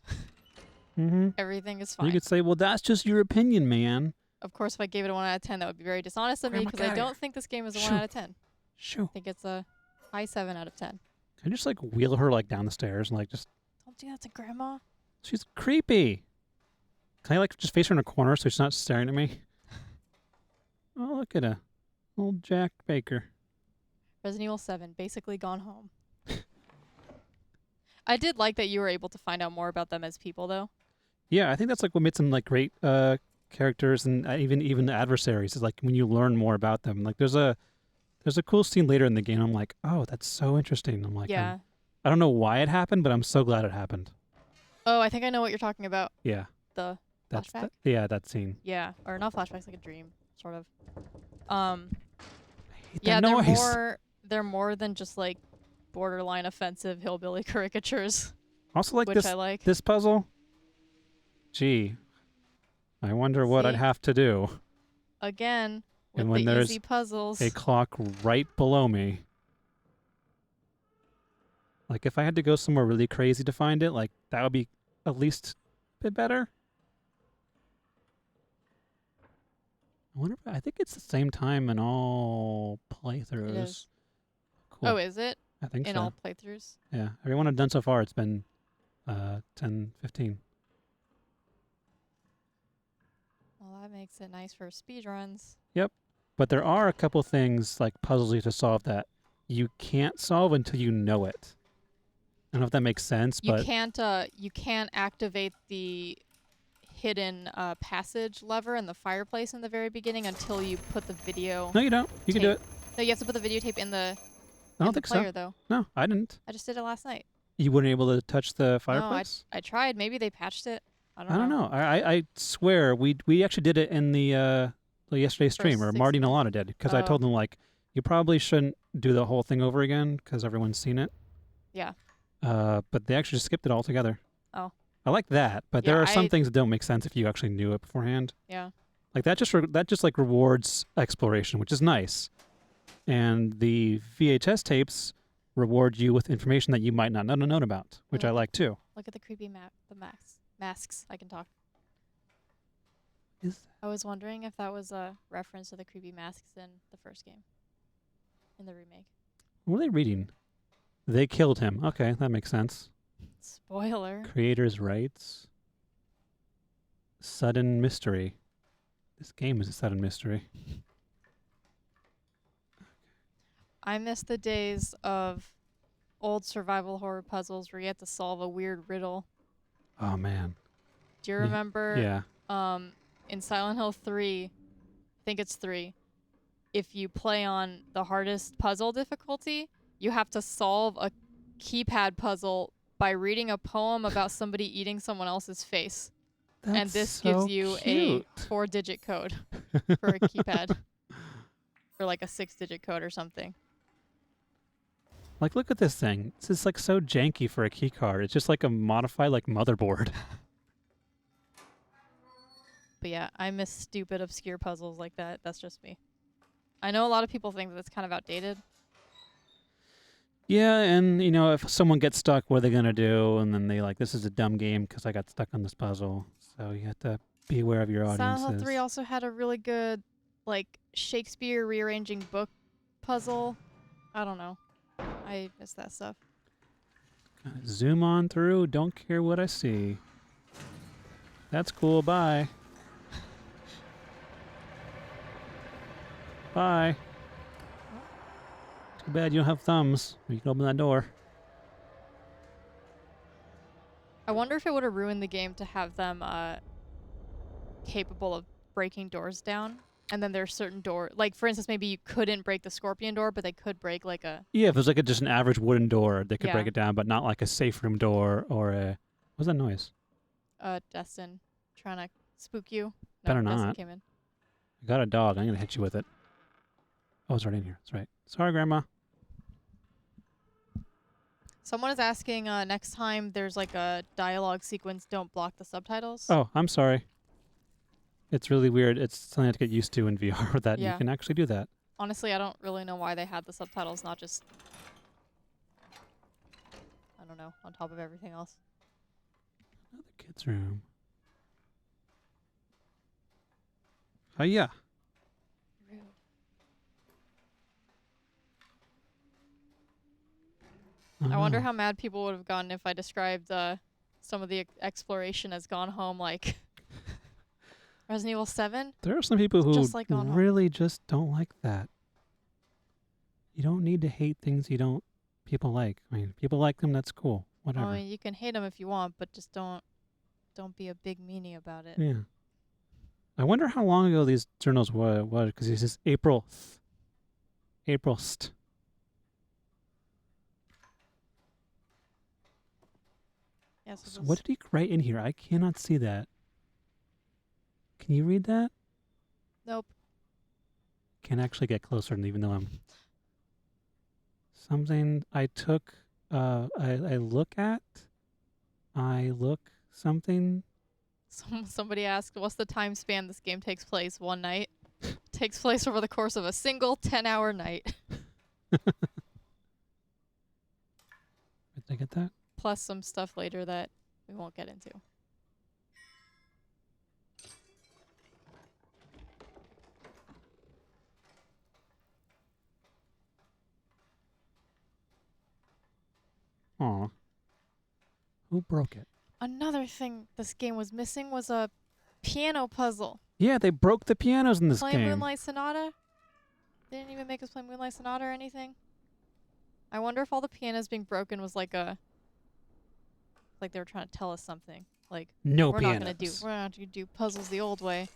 Everything is fine. You could say, well, that's just your opinion, man. Of course, if I gave it a 1 out of 10, that would be very dishonest of me, Grandma, because get I outta don't here. think this game is a 1 Shoo. out of 10. Shoo. I think it's a high 7 out of 10. Can I just like wheel her like down the stairs and like just... Don't do that to Grandma. She's creepy. Can I like just face her in a corner so she's not staring at me? Oh, look at a old Jack Baker. Resident Evil 7, basically gone home. I did like that you were able to find out more about them as people, though. Yeah, I think that's like what made some like great characters and even the adversaries is like when you learn more about them. Like there's a cool scene later in the game. I'm like, oh, that's so interesting. I'm like, Yeah. I don't know why it happened, but I'm so glad it happened. Oh, I think I know what you're talking about. Yeah. The That's flashback? that scene. Yeah, or not flashbacks, like a dream, sort of. I hate Yeah, that noise. they're more than just like borderline offensive hillbilly caricatures, Also, like which I like. this puzzle. Gee, I wonder what I'd See? have to do. Again, with And when the there's easy puzzles. A clock right below me. Like, if I had to go somewhere really crazy to find it, like, that would be at least a bit better. I wonder if I think it's the same time in all playthroughs. It is. Cool. Oh, is it? I think In so. all playthroughs? Yeah. Everyone I've done so far, it's been 10, 15. Well, that makes it nice for speedruns. But there are a couple things, like puzzles you have to solve that you can't solve until you know it. I don't know if that makes sense, You but can't activate the hidden passage lever in the fireplace in the very beginning until you put the video. no, you don't. You can do it. No, you have to put the videotape in the I don't in the think player so. though. No, I didn't. I just did it last night. You weren't able to touch the fireplace? I tried. Maybe they patched it. I I don't know. know. I swear we actually did it in the yesterday's stream, or Marty and 16. Alana did, because I Oh. told them, like, you probably shouldn't do the whole thing over again because everyone's seen it. Yeah. But they actually just skipped it altogether. Oh. I like that, but Yeah, there are some I- things that don't make sense if you actually knew it beforehand. Yeah. Like that just like rewards exploration, which is nice. And the VHS tapes reward you with information that you might not know about, which I Mm. like too. Look at the creepy masks. I can talk. Is I was wondering if that was a reference to the creepy masks in the first game, in the remake. what are they reading? They killed him. Okay, that makes sense. Spoiler. Creators' rights. Sudden mystery. This game is a sudden mystery. I miss the days of old survival horror puzzles where you had to solve a weird riddle. Oh man. Do you Yeah. remember? Yeah. In Silent Hill 3, I think it's 3, if you play on the hardest puzzle difficulty, you have to solve a keypad puzzle by reading a poem about somebody eating someone else's face. And this so gives you cute. a 4-digit code for a keypad. Or like a 6-digit code or something. Like, look at this thing. This is like so janky for a key card. It's just like a modified like motherboard. But yeah, I miss stupid, obscure puzzles like that. That's just me. I know a lot of people think that it's kind of outdated. Yeah, and you know, if someone gets stuck, what are they gonna do? And then they like, this is a dumb game because I got stuck on this puzzle. So you have to be aware of your audiences. Silent Hill 3 also had a really good, like, Shakespeare rearranging book puzzle. I don't know. I miss that stuff. Zoom on through. Don't care what I see. That's cool. Bye. Bye. Too bad you don't have thumbs. You can open that door. I wonder if it would have ruined the game to have them capable of breaking doors down. And then there's certain door, like for instance, maybe you couldn't break the scorpion door, but they could break like a. Yeah, if it was like just an average wooden door, they could break Yeah. it down, but not like a safe room door or a. What's that noise? Destin trying to spook you. Better Destin not. came in. I got a dog. I'm gonna hit you with it. Oh, it's right in here. That's right. Sorry, Grandma. Someone is asking next time there's like a dialogue sequence, don't block the subtitles. Oh, I'm sorry. It's really weird. It's something I have to get used to in VR that you Yeah. can actually do that. Honestly, I don't really know why they had the subtitles, not just, I don't know, on top of everything else. Another kid's room. Oh, yeah. Rude. I wonder how mad people would have gotten if I described some of the exploration as Gone Home, like Resident Evil 7. There are some people who just like Gone Home. really just don't like that. You don't need to hate things people like. I mean, people like them, that's cool. Whatever. I mean, you can hate them if you want, but just don't be a big meanie about it. Yeah. I wonder how long ago these journals were, because this is April. Aprilst. Yeah, So what did he write in here? I cannot see that. Can you read that? Nope. Can actually get closer, and even though I'm something I took. I look at. I look something. Somebody asked, what's the time span this game takes place? One night? Takes place over the course of a single 10-hour night. plus some stuff later that we won't get into. Aw. Who broke it? Another thing this game was missing was a piano puzzle. Yeah, they broke the pianos in this Play game. Moonlight Sonata? They didn't even make us play Moonlight Sonata or anything. I wonder if all the pianos being broken was like they were trying to tell us something. Like No we're pianos. not gonna do puzzles the old way.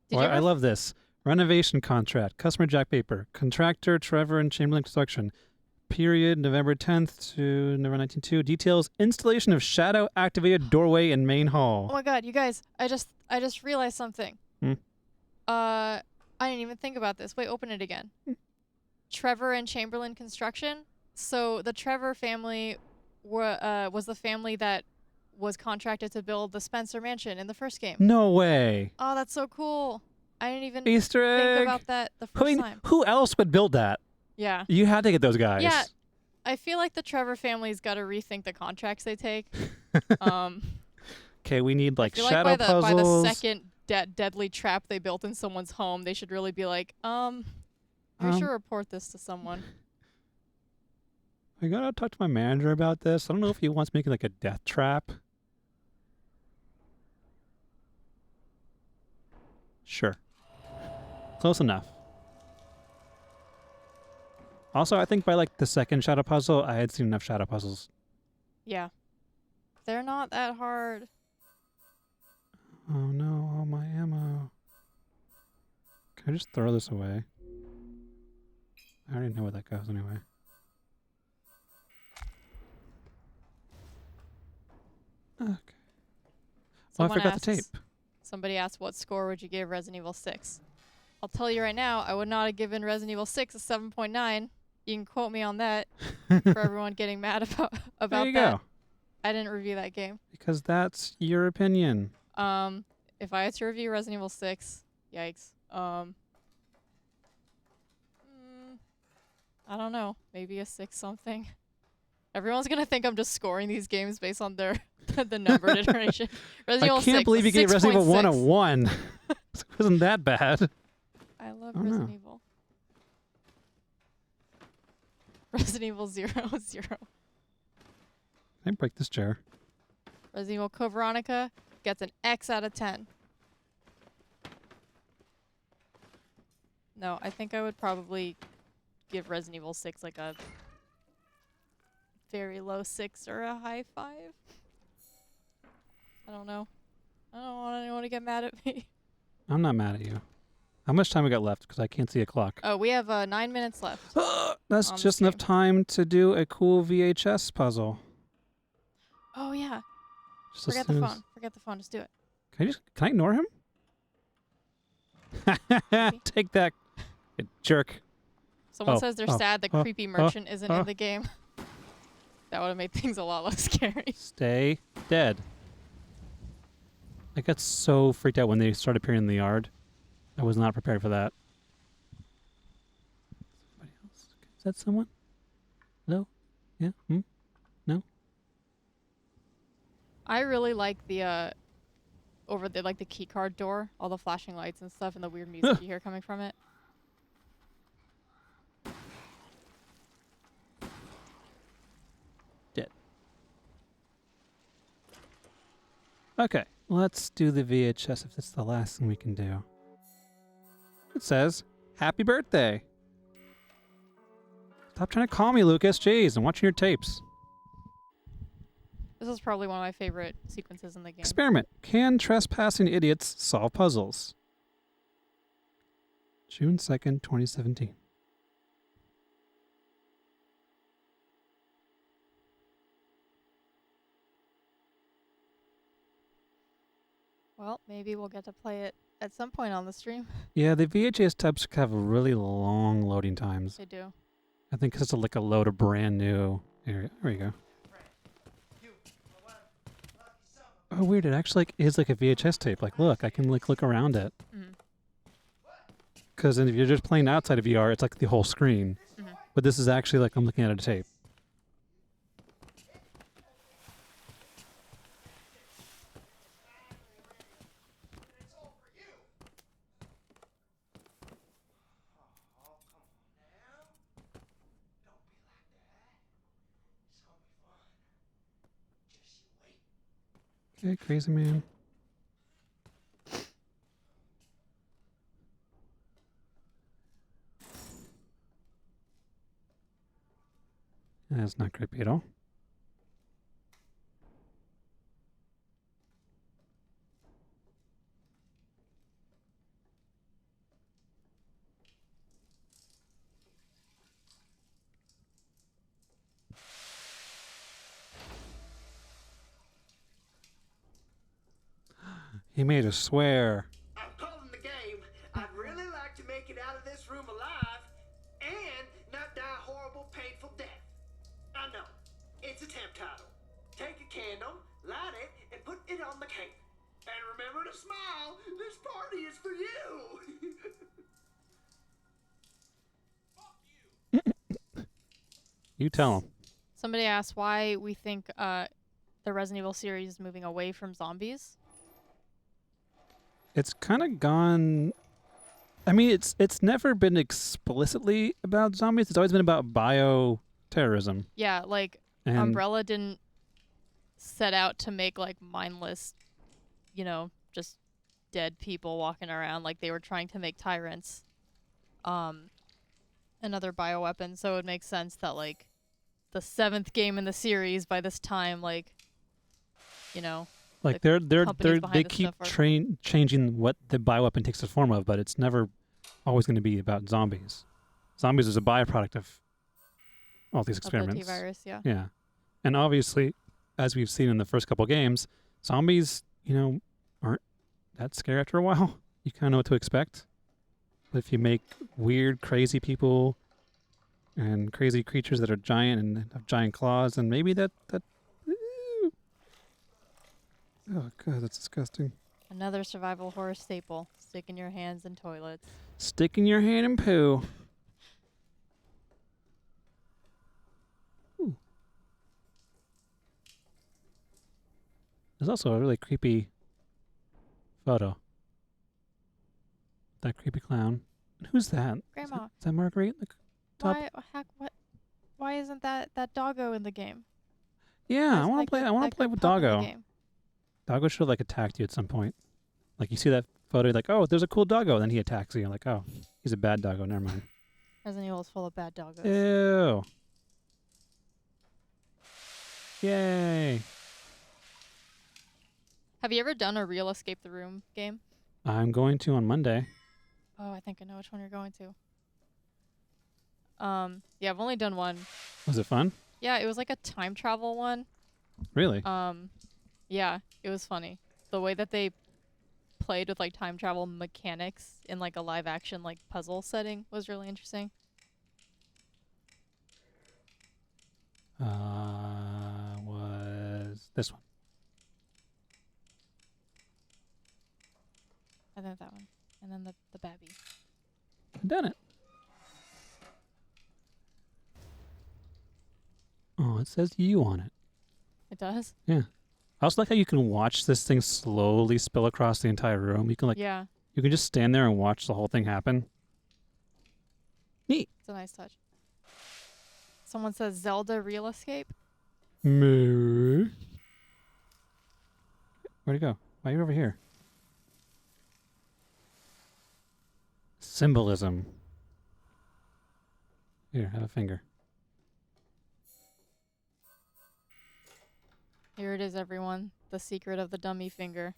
Did Well, you I ever love this. Renovation contract. Customer Jack Paper. Contractor Trevor and Chamberlain Construction. Period November 10th to November 19th. Details installation of shadow activated doorway in main hall. Oh my god, you guys, I just realized something. Hmm? I didn't even think about this. Wait, open it again. Trevor and Chamberlain Construction. So the Trevor family was the family that was contracted to build the Spencer Mansion in the first game. No way. Oh, that's so cool. I didn't even Easter egg. think about that the I first mean, time. who else would build that? Yeah. You had to get those guys. Yeah. I feel like the Trevor family's got to rethink the contracts they take. Okay, we need like I feel shadow like by puzzles. the second deadly trap they built in someone's home, they should really be like, we should report this to someone. I gotta talk to my manager about this. I don't know if he wants making like a death trap. Sure. Close enough. Also, I think by like the second shadow puzzle, I had seen enough shadow puzzles. Yeah. They're not that hard. Oh no, all my ammo. Can I just throw this away? I already know where that goes anyway. Okay. Oh, I Someone forgot the asks- tape. Somebody asked, what score would you give Resident Evil 6? I'll tell you right now, I would not have given Resident Evil 6 a 7.9. You can quote me on that for everyone getting mad about There you that. go. I didn't review that game. Because that's your opinion. If I had to review Resident Evil 6, yikes. I don't know. Maybe a 6 something. Everyone's gonna think I'm just scoring these games based on their the numbered iteration. Resident Evil I can't 6, believe you gave Resident Evil 1 a 6.6. 1. It wasn't that bad. I love Oh, Resident no. Evil. Resident Evil 0, 0. Can I break this chair? Resident Evil Code Veronica gets an X out of 10. No, I think I would probably give Resident Evil 6 like a very low 6 or a high 5. I don't know. I don't want anyone to get mad at me. I'm not mad at you. How much time we got left? Because I can't see a clock. Oh, we have 9 minutes left. That's on the just enough stream. time to do a cool VHS puzzle. Oh, yeah. Just as Forget the soon as- phone. Forget the phone. Just do it. Can I ignore him? Take that, you jerk. Someone Oh, says they're oh, sad the oh, creepy merchant isn't in the game. That would have made things a lot less scary. Stay dead. I got so freaked out when they started appearing in the yard. I was not prepared for that. Somebody else? Is that someone? Hello? Yeah? No? I really like the over the like the key card door, all the flashing lights and stuff, and the weird music you hear coming from it. Dead. Okay, let's do the VHS if it's the last thing we can do. It says, happy birthday. Stop trying to call me, Lucas. Jeez, I'm watching your tapes. This is probably one of my favorite sequences in the game. Experiment. Can trespassing idiots solve puzzles? June 2nd, 2017. Well, maybe we'll get to play it at some point on the stream. Yeah, the VHS tapes have really long loading times. They do. I think 'cause it's like a load of brand new. There we go. Oh, weird. It actually is like a VHS tape. Like, look, I can like look around it. Mhm. because if you're just playing outside of VR, it's like the whole screen. Mhm. But this is actually like I'm looking at a tape. Okay, crazy man. That's not creepy at all. He made us swear. I'm calling the game. I'd really like to make it out of this room alive and not die a horrible, painful death. I know. It's a temp title. Take a candle, light it, and put it on the cake. And remember to smile. This party is for you. You tell him. Somebody asked why we think the Resident Evil series is moving away from zombies. It's kind of gone. I mean, it's never been explicitly about zombies. It's always been about bioterrorism. Yeah, like And Umbrella didn't set out to make like mindless, just dead people walking around. Like they were trying to make tyrants, another bioweapon. So it makes sense that like the 7th game in the series by this time, like, like the they companies behind they this keep stuff are- changing what the bioweapon takes the form of, but it's never always going to be about zombies. Zombies is a byproduct of all these of the experiments. T-virus, yeah. Yeah, and obviously, as we've seen in the first couple games, zombies, aren't that scary after a while. You kind of know what to expect. But if you make weird, crazy people and crazy creatures that are giant and have giant claws, and maybe that. Oh god, that's disgusting. Another survival horror staple: sticking your hands in toilets. Sticking your hand in poo. Ooh. There's also a really creepy photo. That creepy clown. And who's that? Grandma, Is that Marguerite? The top? why isn't that doggo in the game? Yeah, I Isn't want to that play. good- I want that to play good with pup in the Doggo. game? Doggo should have like attacked you at some point. Like you see that photo, you're like, oh, there's a cool doggo. Then he attacks you. You're like, oh, he's a bad doggo. Never mind. Resident Evil is full of bad doggos. Ew. Yay. Have you ever done a real Escape the Room game? I'm going to on Monday. Oh, I think I know which one you're going to. Yeah, I've only done one. Was it fun? Yeah, it was like a time travel one. Really? Yeah, it was funny. The way that they played with like time travel mechanics in like a live action like puzzle setting was really interesting. Was this one? And then that one. And then the babby. I've done it. Oh, it says you on it. It does? Yeah. I also like how you can watch this thing slowly spill across the entire room. You can Yeah, you can just stand there and watch the whole thing happen. Neat. it's a nice touch. Someone says Zelda Real Escape. Moo. Where'd he go? Why are you over here? Symbolism. Here, have a finger. Here it is, everyone. The secret of the dummy finger.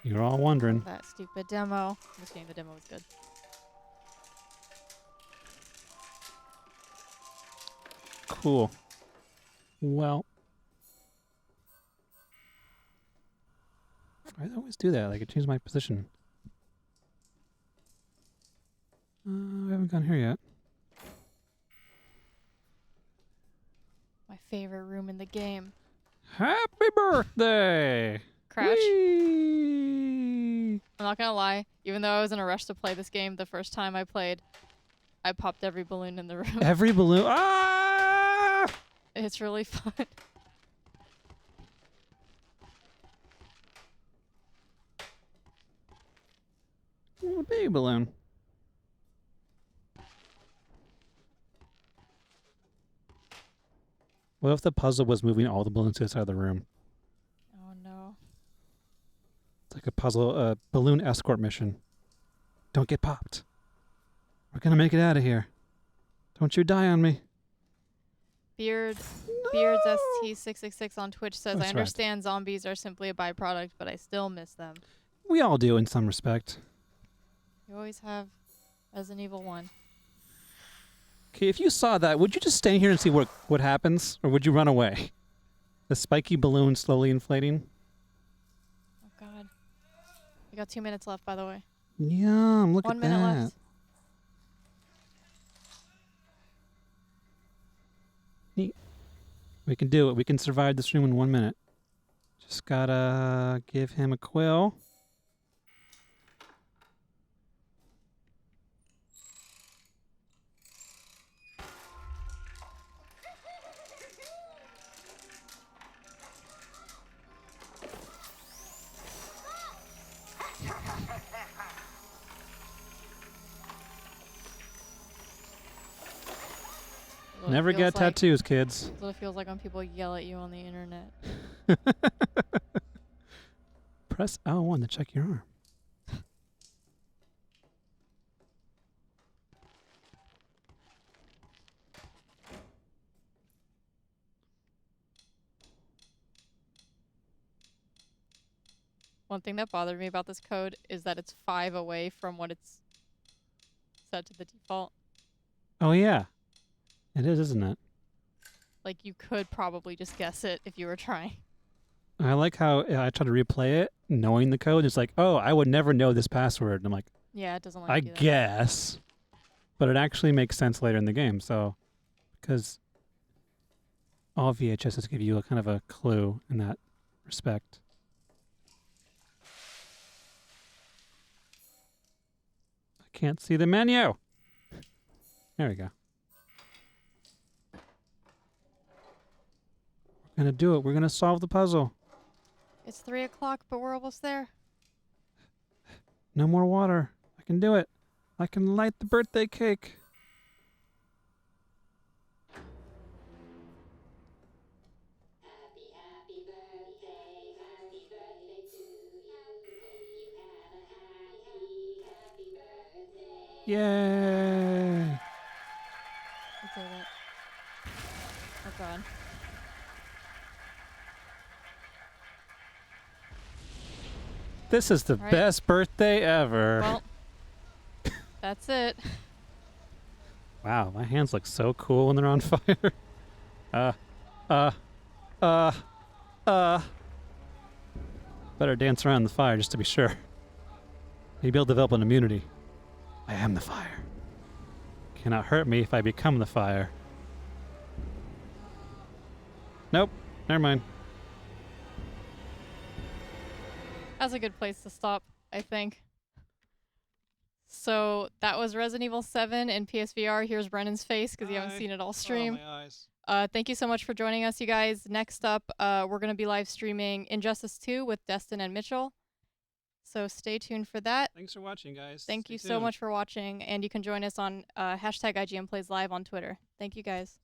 You're all wondering. That stupid demo. I'm just kidding, the demo was good. Cool. Well. I always do that. Like, it changed my position. We haven't gone here yet. My favorite room in the game. Happy birthday! Crouch. Whee! me. I'm not gonna lie. Even though I was in a rush to play this game, the first time I played, I popped every balloon in the room. Every balloon. Ah! It's really fun. A baby balloon. What if the puzzle was moving all the balloons to the side of the room? Oh no. It's like a puzzle, balloon escort mission. Don't get popped. We're gonna make it out of here. Don't you die on me. Beards ST666 on Twitch says, That's I understand zombies are simply a byproduct, but I still miss them. We all do in some respect. You always have Resident Evil 1. Okay, if you saw that, would you just stay here and see what happens? Or would you run away? The spiky balloon slowly inflating. Oh god. We got 2 minutes left, by the way. Yum, look 1 at minute that. left. Neat. We can do it. We can survive this room in 1 minute. Just gotta give him a quill. What it Never feels get like. tattoos, kids. That's what it feels like when people yell at you on the internet. Press L1 to check your arm. One thing that bothered me about this code is that it's 5 away from what it's set to the default. Oh, yeah. It is, isn't it? Like, you could probably just guess it if you were trying. I like how I try to replay it knowing the code. It's like, oh, I would never know this password. And I'm like, Yeah, it doesn't let I you do that. guess. But it actually makes sense later in the game. So, because all VHSs give you a kind of a clue in that respect. I can't see the menu. There we go. We're going to do it. We're going to solve the puzzle. It's 3 o'clock, but we're almost there. No more water. I can do it. I can light the birthday cake. Yay! We did it. Oh god. This is the All right. best birthday ever. Well, that's it. Wow, my hands look so cool when they're on fire. Better dance around the fire just to be sure. Maybe I'll develop an immunity. I am the fire. Cannot hurt me if I become the fire. Nope, never mind. That's a good place to stop, I think. So that was Resident Evil 7 in PSVR. Here's Brennan's face because you haven't seen it all stream. Oh, my eyes. Thank you so much for joining us, you guys. Next up, we're going to be live streaming Injustice 2 with Destin and Mitchell. So stay tuned for that. Thanks for watching, guys. Thank Stay you so tuned. much for watching. And you can join us on hashtag IGN Plays Live on Twitter. Thank you, guys.